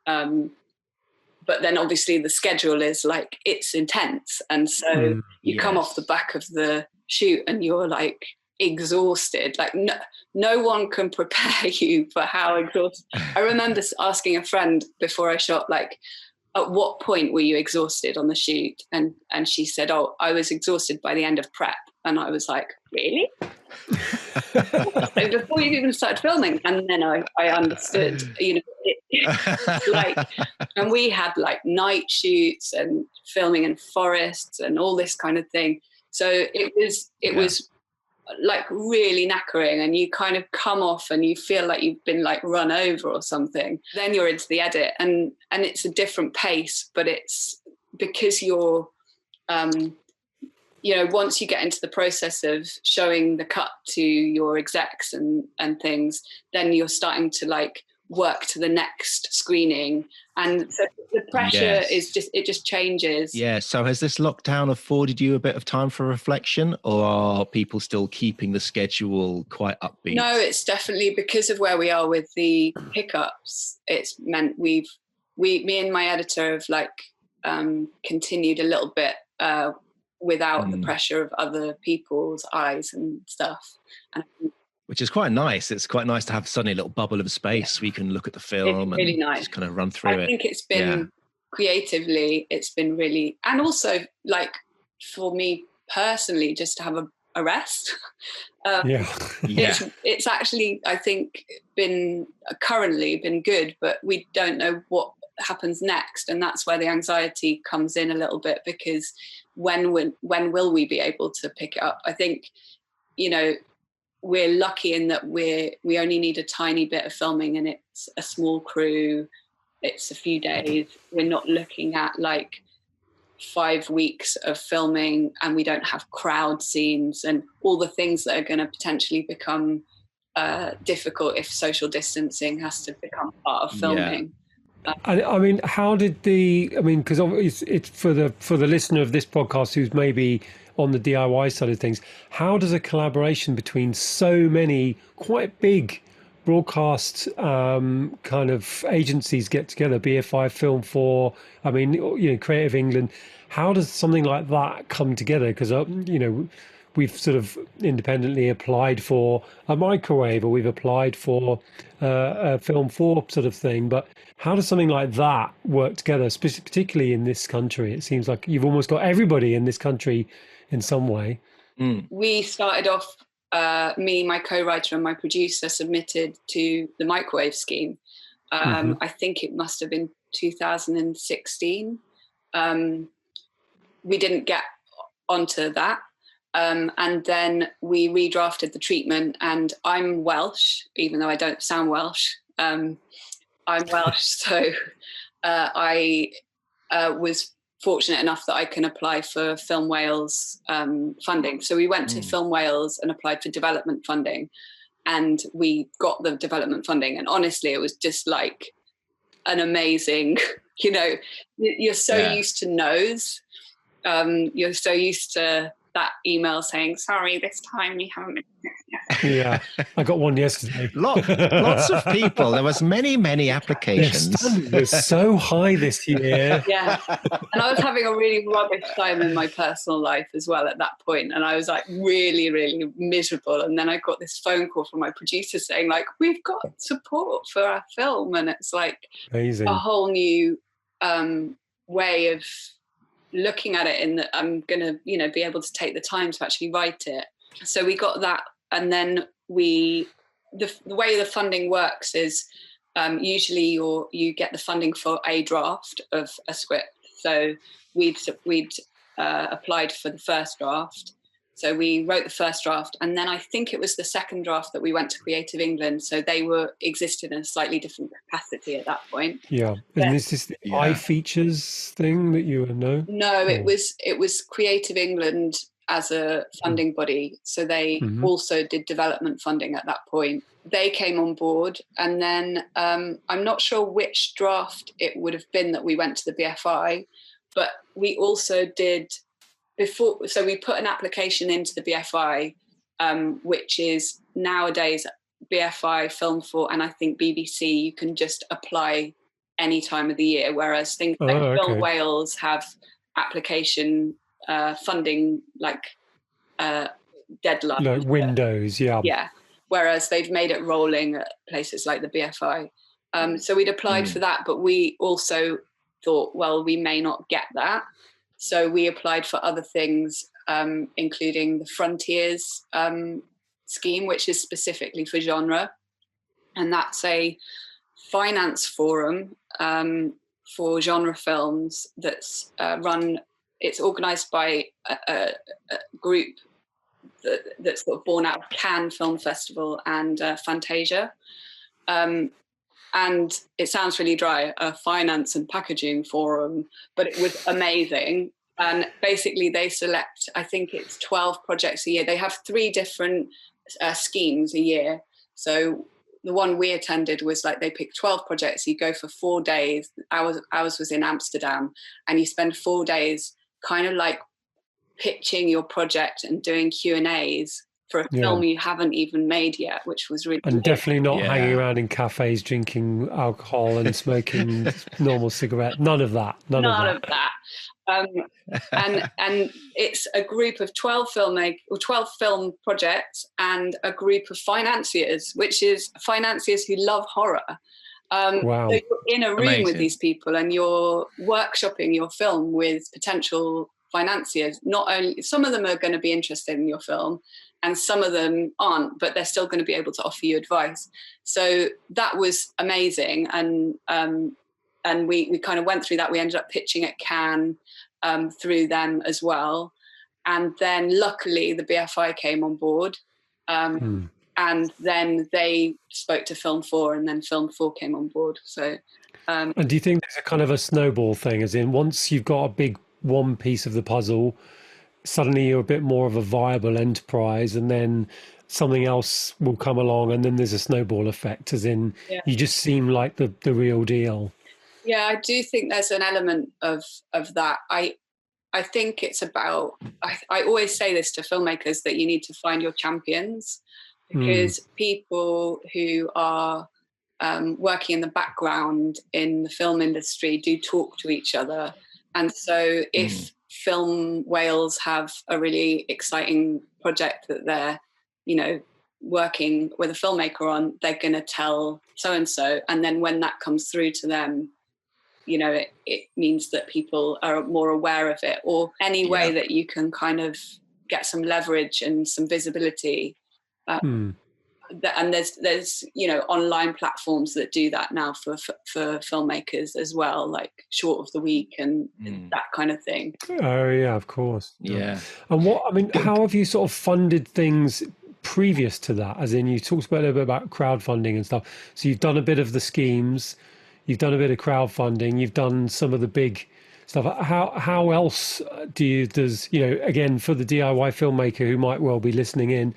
But then obviously the schedule is like, it's intense. And so you come off the back of the shoot and you're like exhausted. Like no one can prepare you for how exhausted. I remember asking a friend before I shot, like, at what point were you exhausted on the shoot? And she said, oh, I was exhausted by the end of prep. And I was like, really? Before you even started filming. And then I understood, and we had like night shoots and filming in forests and all this kind of thing. So it was like really knackering, and you kind of come off and you feel like you've been like run over or something. Then you're into the edit and it's a different pace, but it's because you're once you get into the process of showing the cut to your execs and things, then you're starting to like work to the next screening, and so the pressure is just changes. Yeah. So has this lockdown afforded you a bit of time for reflection, or are people still keeping the schedule quite upbeat? No, it's definitely because of where we are with the hiccups. It's meant me and my editor have like continued a little bit without the pressure of other people's eyes and stuff. Which is quite nice. It's quite nice to have suddenly a little bubble of space where you can look at the film really and nice. Just kind of run through it. I think it's been creatively, it's been really, and also like for me personally, just to have a rest. It's actually, I think, currently been good, but we don't know what happens next, and that's where the anxiety comes in a little bit, because when will we be able to pick it up? I think, we're lucky in that we only need a tiny bit of filming, and it's a small crew. It's a few days. We're not looking at like 5 weeks of filming, and we don't have crowd scenes and all the things that are going to potentially become difficult if social distancing has to become part of filming. I mean, how did because it's for the listener of this podcast who's maybe on the DIY side of things, how does a collaboration between so many quite big broadcast kind of agencies get together, BFI, Film 4, Creative England, how does something like that come together? Because, we've sort of independently applied for a microwave, or we've applied for a Film 4 sort of thing, but how does something like that work together, particularly in this country? It seems like you've almost got everybody in this country in some way. We started off, me, my co-writer and my producer submitted to the microwave scheme. I think it must have been 2016. We didn't get onto that. And then we redrafted the treatment, and I'm Welsh, even though I don't sound Welsh. I'm Welsh, so I was fortunate enough that I can apply for Film Wales funding. So we went to Film Wales and applied for development funding, and we got the development funding. And honestly, it was just like an amazing, you're so used to no's. You're so used to that email saying, sorry, this time you haven't been. Yeah, I got one yesterday. Lots of people. There was many applications. The standard was so high this year. Yeah, and I was having a really rubbish time in my personal life as well at that point, and I was like really, really miserable. And then I got this phone call from my producer saying, like, we've got support for our film, and it's like amazing. A whole new way of looking at it, in that I'm going to, be able to take the time to actually write it. So we got that. And then the way the funding works is usually you get the funding for a draft of a script. So we'd applied for the first draft. So we wrote the first draft, and then I think it was the second draft that we went to Creative England. So they existed in a slightly different capacity at that point. Yeah. And is this the iFeatures thing that you know? No, it was Creative England as a funding body. So they also did development funding at that point. They came on board, and then I'm not sure which draft it would have been that we went to the BFI, But we also did before, so we put an application into the BFI, which is nowadays BFI, Film 4, and I think BBC, you can just apply any time of the year, whereas things like Film Wales have application funding deadline. Like windows, Yeah, whereas they've made it rolling at places like the BFI. So we'd applied for that, but we also thought, well, we may not get that. So we applied for other things, including the Frontiers scheme, which is specifically for genre. And that's a finance forum for genre films that's it's organised by a group that's sort of born out of Cannes Film Festival and Fantasia. And it sounds really dry, a finance and packaging forum, but it was amazing. And basically they select, I think it's 12 projects a year. They have 3 different schemes a year. So the one we attended was like they picked 12 projects. You go for 4 days. Ours was in Amsterdam, and you spend 4 days kind of like pitching your project and doing Q&As for a film you haven't even made yet, which was really and definitely not hanging around in cafes drinking alcohol and smoking normal cigarette. None of that. None of that. And it's a group of 12 film projects and a group of financiers, which is financiers who love horror. Wow. So you're in a room with these people and you're workshopping your film with potential financiers. Not only, some of them are going to be interested in your film and some of them aren't, but they're still going to be able to offer you advice. So that was amazing. And we kind of went through that. We ended up pitching at Cannes through them as well. And then luckily the BFI came on board. And then they spoke to Film 4 and then Film 4 came on board. So, and do you think there's a kind of a snowball thing, as in once you've got a big one piece of the puzzle, suddenly you're a bit more of a viable enterprise, and then something else will come along, and then there's a snowball effect, as in you just seem like the real deal. Yeah, I do think there's an element of that. I think it's about, I always say this to filmmakers, that you need to find your champions, because people who are working in the background in the film industry do talk to each other. And so if Film Wales have a really exciting project that they're, working with a filmmaker on, they're going to tell so-and-so. And then when that comes through to them, it means that people are more aware of it, or any way that you can kind of get some leverage and some visibility. And there's online platforms that do that now for filmmakers as well, like Short of the Week and that kind of thing. Oh yeah, of course. Yeah. And how have you sort of funded things previous to that? As in, you talked a little bit about crowdfunding and stuff. So you've done a bit of the schemes, you've done a bit of crowdfunding, you've done some of the big stuff. How else does again, for the DIY filmmaker who might well be listening in,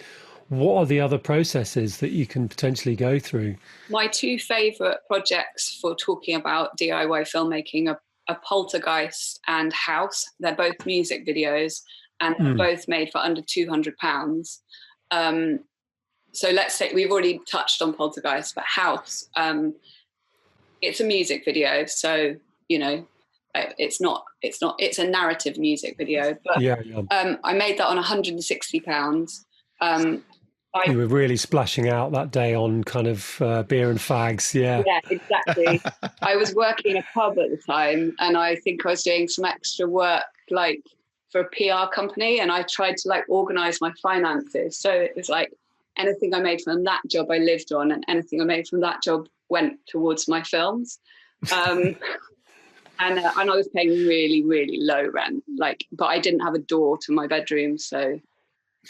what are the other processes that you can potentially go through? My 2 favourite projects for talking about DIY filmmaking are Poltergeist and House. They're both music videos and they're both made for under £200. So let's say we've already touched on Poltergeist, but House, it's a music video. So, it's a narrative music video. But I made that on £160. You were really splashing out that day on kind of beer and fags, Yeah, exactly. I was working in a pub at the time, and I think I was doing some extra work, like for a PR company, and I tried to organise my finances. So it was like anything I made from that job I lived on, and anything I made from that job went towards my films. And I was paying really, really low rent, but I didn't have a door to my bedroom, so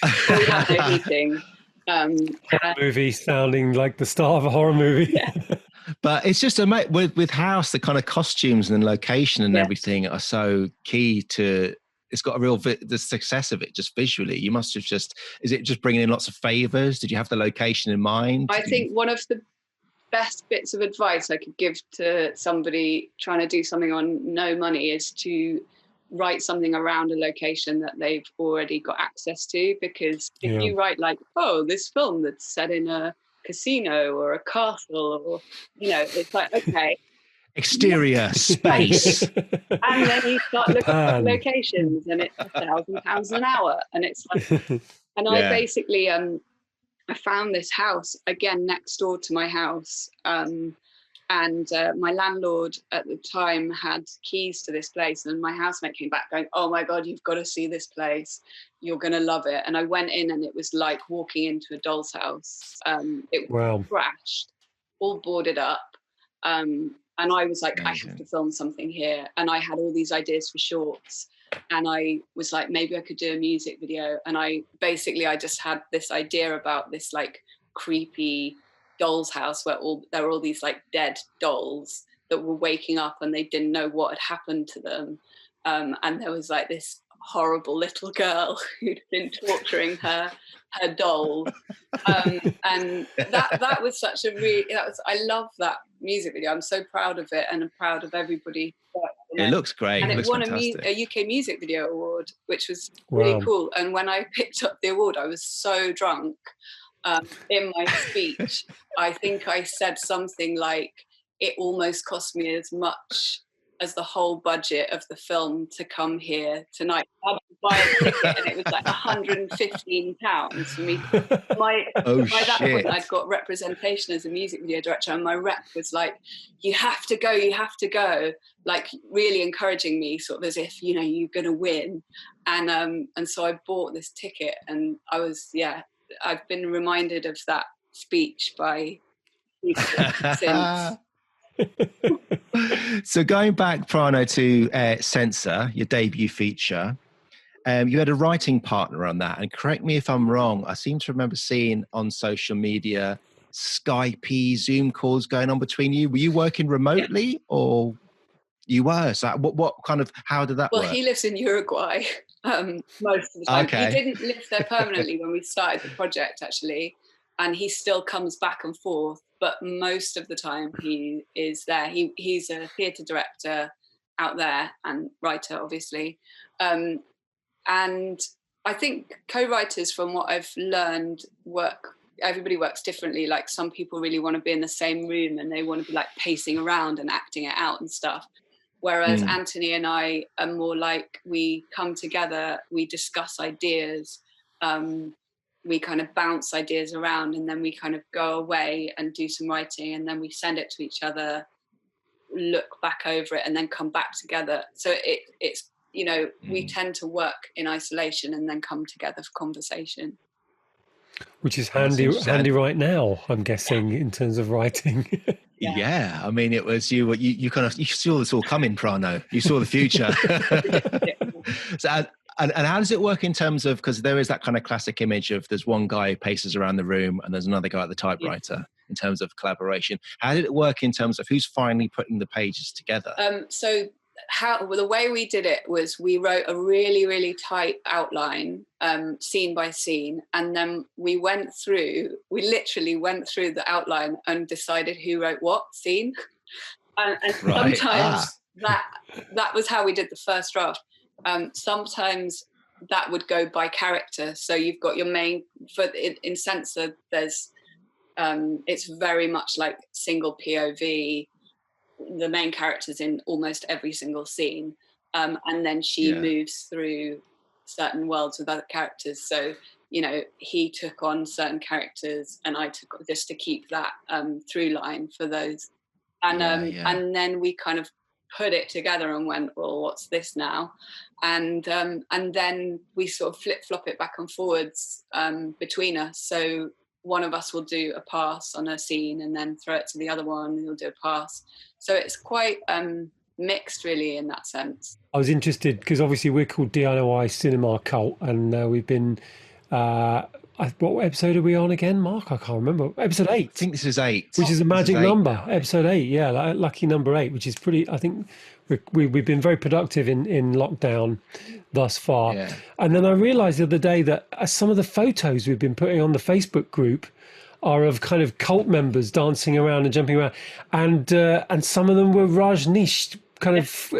we had no heating. Horror movie sounding like the start of a horror movie. Yeah. But it's just with House, the kind of costumes and location and everything are so key to. It's got a real the success of it just visually. You must have is it just bringing in lots of favors? Did you have the location in mind? I think one of the best bits of advice I could give to somebody trying to do something on no money is to write something around a location that they've already got access to, because if you write like, oh, this film that's set in a casino or a castle, or it's like, okay, exterior space, and then you start looking at locations and it's £1,000 an hour, and it's like, and I basically I found this house again next door to my house, and my landlord at the time had keys to this place, and my housemate came back going, oh my God, you've got to see this place, you're going to love it. And I went in and it was like walking into a doll's house. It was crashed, all boarded up, and I was like, amazing. I have to film something here, and I had all these ideas for shorts, and I was like, maybe I could do a music video. And I just had this idea about this like creepy doll's house where there were all these like dead dolls that were waking up and they didn't know what had happened to them, and there was like this horrible little girl who'd been torturing her doll, and that was such a I love that music video. I'm so proud of it, and I'm proud of everybody. It looks great, and it won a UK Music Video Award, which was really cool. And when I picked up the award, I was so drunk. In my speech, I think I said something like, it almost cost me as much as the whole budget of the film to come here tonight. I had to buy a ticket, and it was like £115 for me. By that point, I'd got representation as a music video director, and my rep was like, you have to go, like really encouraging me, sort of as if, you're going to win. And so I bought this ticket, and I was, I've been reminded of that speech by people since. So going back, Prano, to Censor, your debut feature, you had a writing partner on that, and correct me if I'm wrong, I seem to remember seeing on social media Skype, Zoom calls going on between you. Were you working remotely, or you were? So what kind of, how did that work? Well, he lives in Uruguay most of the time. Okay. He didn't live there permanently when we started the project, actually, and he still comes back and forth, but most of the time he is there. He's a theatre director out there and writer, obviously. And I think co-writers, from what I've learned, everybody works differently. Like, some people really want to be in the same room and they want to be like pacing around and acting it out and stuff. Whereas Anthony and I are more like, we come together, we discuss ideas, we kind of bounce ideas around, and then we kind of go away and do some writing, and then we send it to each other, look back over it, and then come back together. So it's we tend to work in isolation and then come together for conversation. Which is handy right now, I'm guessing, in terms of writing. Yeah, I mean, it was you saw this all coming, Prano. You saw the future. So, and how does it work in terms of, because there is that kind of classic image of there's one guy who paces around the room and there's another guy at the typewriter in terms of collaboration. How did it work in terms of who's finally putting the pages together? So the way we did it was, we wrote a really, really tight outline, scene by scene, and then we literally went through the outline and decided who wrote what scene. And sometimes that was how we did the first draft. Sometimes that would go by character. So you've got your main, in Censor, there's it's very much like single POV. The main character's in almost every single scene, and then she moves through certain worlds with other characters. So he took on certain characters, and I took, just to keep that through line for those. And then we kind of put it together and went, well, what's this now? And then we sort of flip-flop it back and forwards between us. So one of us will do a pass on a scene and then throw it to the other one, and he'll do a pass. So it's quite mixed, really, in that sense. I was interested because obviously we're called DIY Cinema Cult, and we've been... what episode are we on again, Mark? I can't remember. Episode 8. I think this is 8. Which is a magic number. Episode 8, lucky number 8, which is pretty... I think we've been very productive in lockdown thus far. Yeah. And then I realised the other day that some of the photos we've been putting on the Facebook group are of kind of cult members dancing around and jumping around, and some of them were Rajneesh kind of.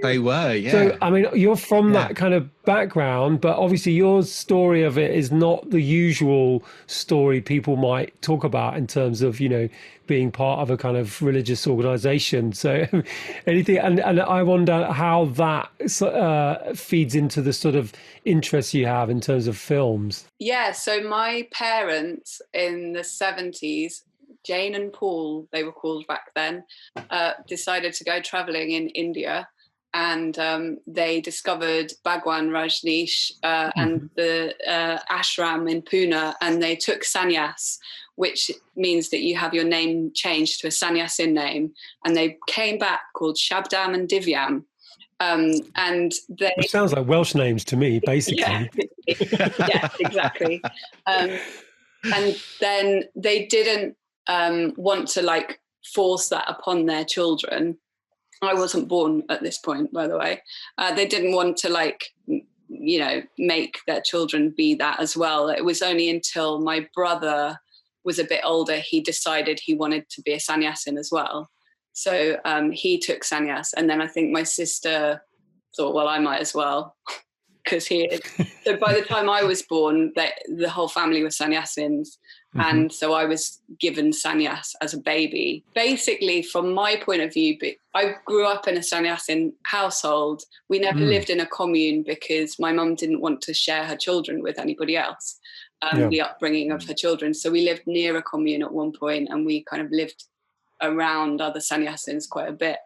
They were, yeah. So, I mean, you're from that kind of background, but obviously your story of it is not the usual story people might talk about in terms of, being part of a kind of religious organization. So anything, and I wonder how that feeds into the sort of interest you have in terms of films. Yeah, so my parents in the 70s, Jane and Paul, they were called back then, decided to go traveling in India. And they discovered Bhagwan Rajneesh and the ashram in Pune, and they took sannyas, which means that you have your name changed to a sannyasin name. And they came back called Shabdam and Divyam. And they... It sounds like Welsh names to me, basically. Yeah, exactly. And then they didn't want to force that upon their children. I wasn't born at this point, by the way. They didn't want to make their children be that as well. It was only until my brother was a bit older, he decided he wanted to be a sannyasin as well. So he took sannyas. And then I think my sister thought, well, I might as well, because he is. So by the time I was born, the whole family was sannyasins. Mm-hmm. And so I was given sannyas as a baby. Basically, from my point of view, I grew up in a sannyasin household. We never lived in a commune because my mum didn't want to share her children with anybody else, the upbringing of her children. So we lived near a commune at one point, and we kind of lived around other sannyasins quite a bit.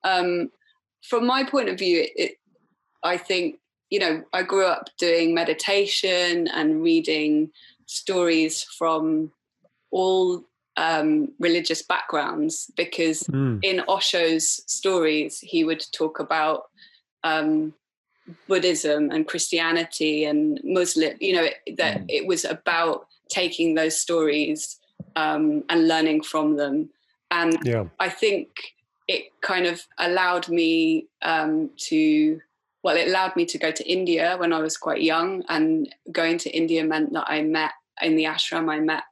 From my point of view, I think, I grew up doing meditation and reading stories from all religious backgrounds, because in Osho's stories, he would talk about Buddhism and Christianity and Muslim, that it was about taking those stories and learning from them. And I think it kind of allowed me it allowed me to go to India when I was quite young, and going to India meant that I met in the ashram, I met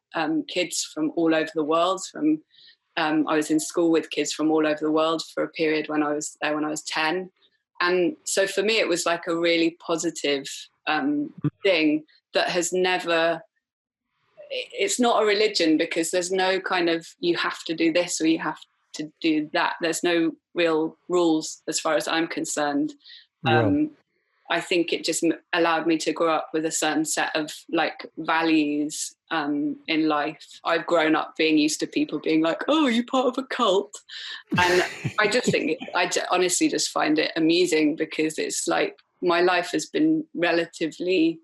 kids from all over the world. I was in school with kids from all over the world for a period when I was there when I was 10. And so for me, it was like a really positive thing that has never, it's not a religion, because there's no kind of, you have to do this or you have to do that. There's no real rules as far as I'm concerned. I think it just allowed me to grow up with a certain set of values in life. I've grown up being used to people being like, oh, you're part of a cult. And I just think, honestly just find it amusing, because it's like my life has been relatively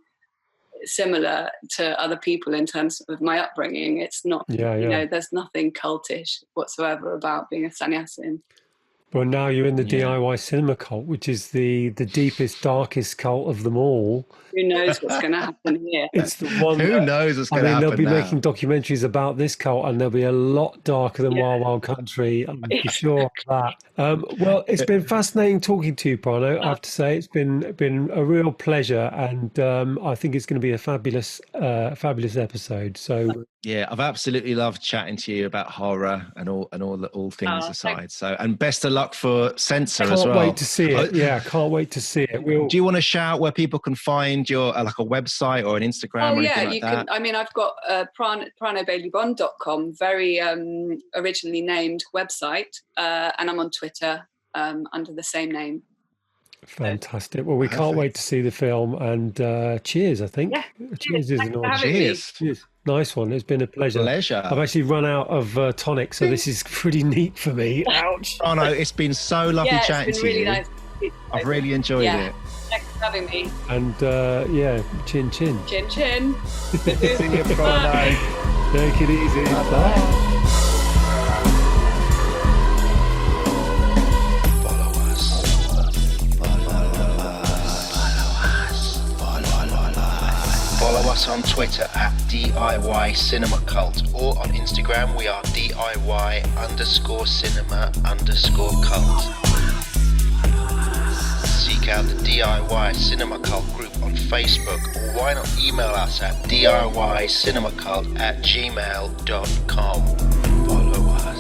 similar to other people in terms of my upbringing. It's not, there's nothing cultish whatsoever about being a sannyasin. Well, now you're in the DIY cinema cult, which is the deepest, darkest cult of them all. Who knows what's going to happen here? It's the one. Who knows what's going to happen? They'll be now. making documentaries about this cult, and they'll be a lot darker than Wild Wild Country. I'm for sure of that. Well, it's been fascinating talking to you, Prano. I have to say, it's been a real pleasure, and I think it's going to be a fabulous episode. So. Yeah, I've absolutely loved chatting to you about horror and all things aside. So, and best of luck for Censor as well. Can't wait to see it. Yeah, can't wait to see it. Do you want to shout where people can find your a website or an Instagram or anything like that? I mean, I've got Prano Bailey-Bond.com, very originally named website, and I'm on Twitter under the same name. Fantastic. Well, we can't wait to see the film, and cheers, I think. Yeah. Cheers is an order. Cheers. Nice one. It's been a pleasure. I've actually run out of tonic, so this is pretty neat for me. Ouch. Oh, no, it's been so lovely chatting to you. Nice. I've really enjoyed it. Thanks for having me. And chin chin. Chin chin. See you, Prano. Take it easy. Bye. Follow us on Twitter at DIY Cinema Cult, or on Instagram we are DIY_cinema_cult. Seek out the DIY Cinema Cult group on Facebook, or why not email us at DIYcinemacult@gmail.com. Follow us.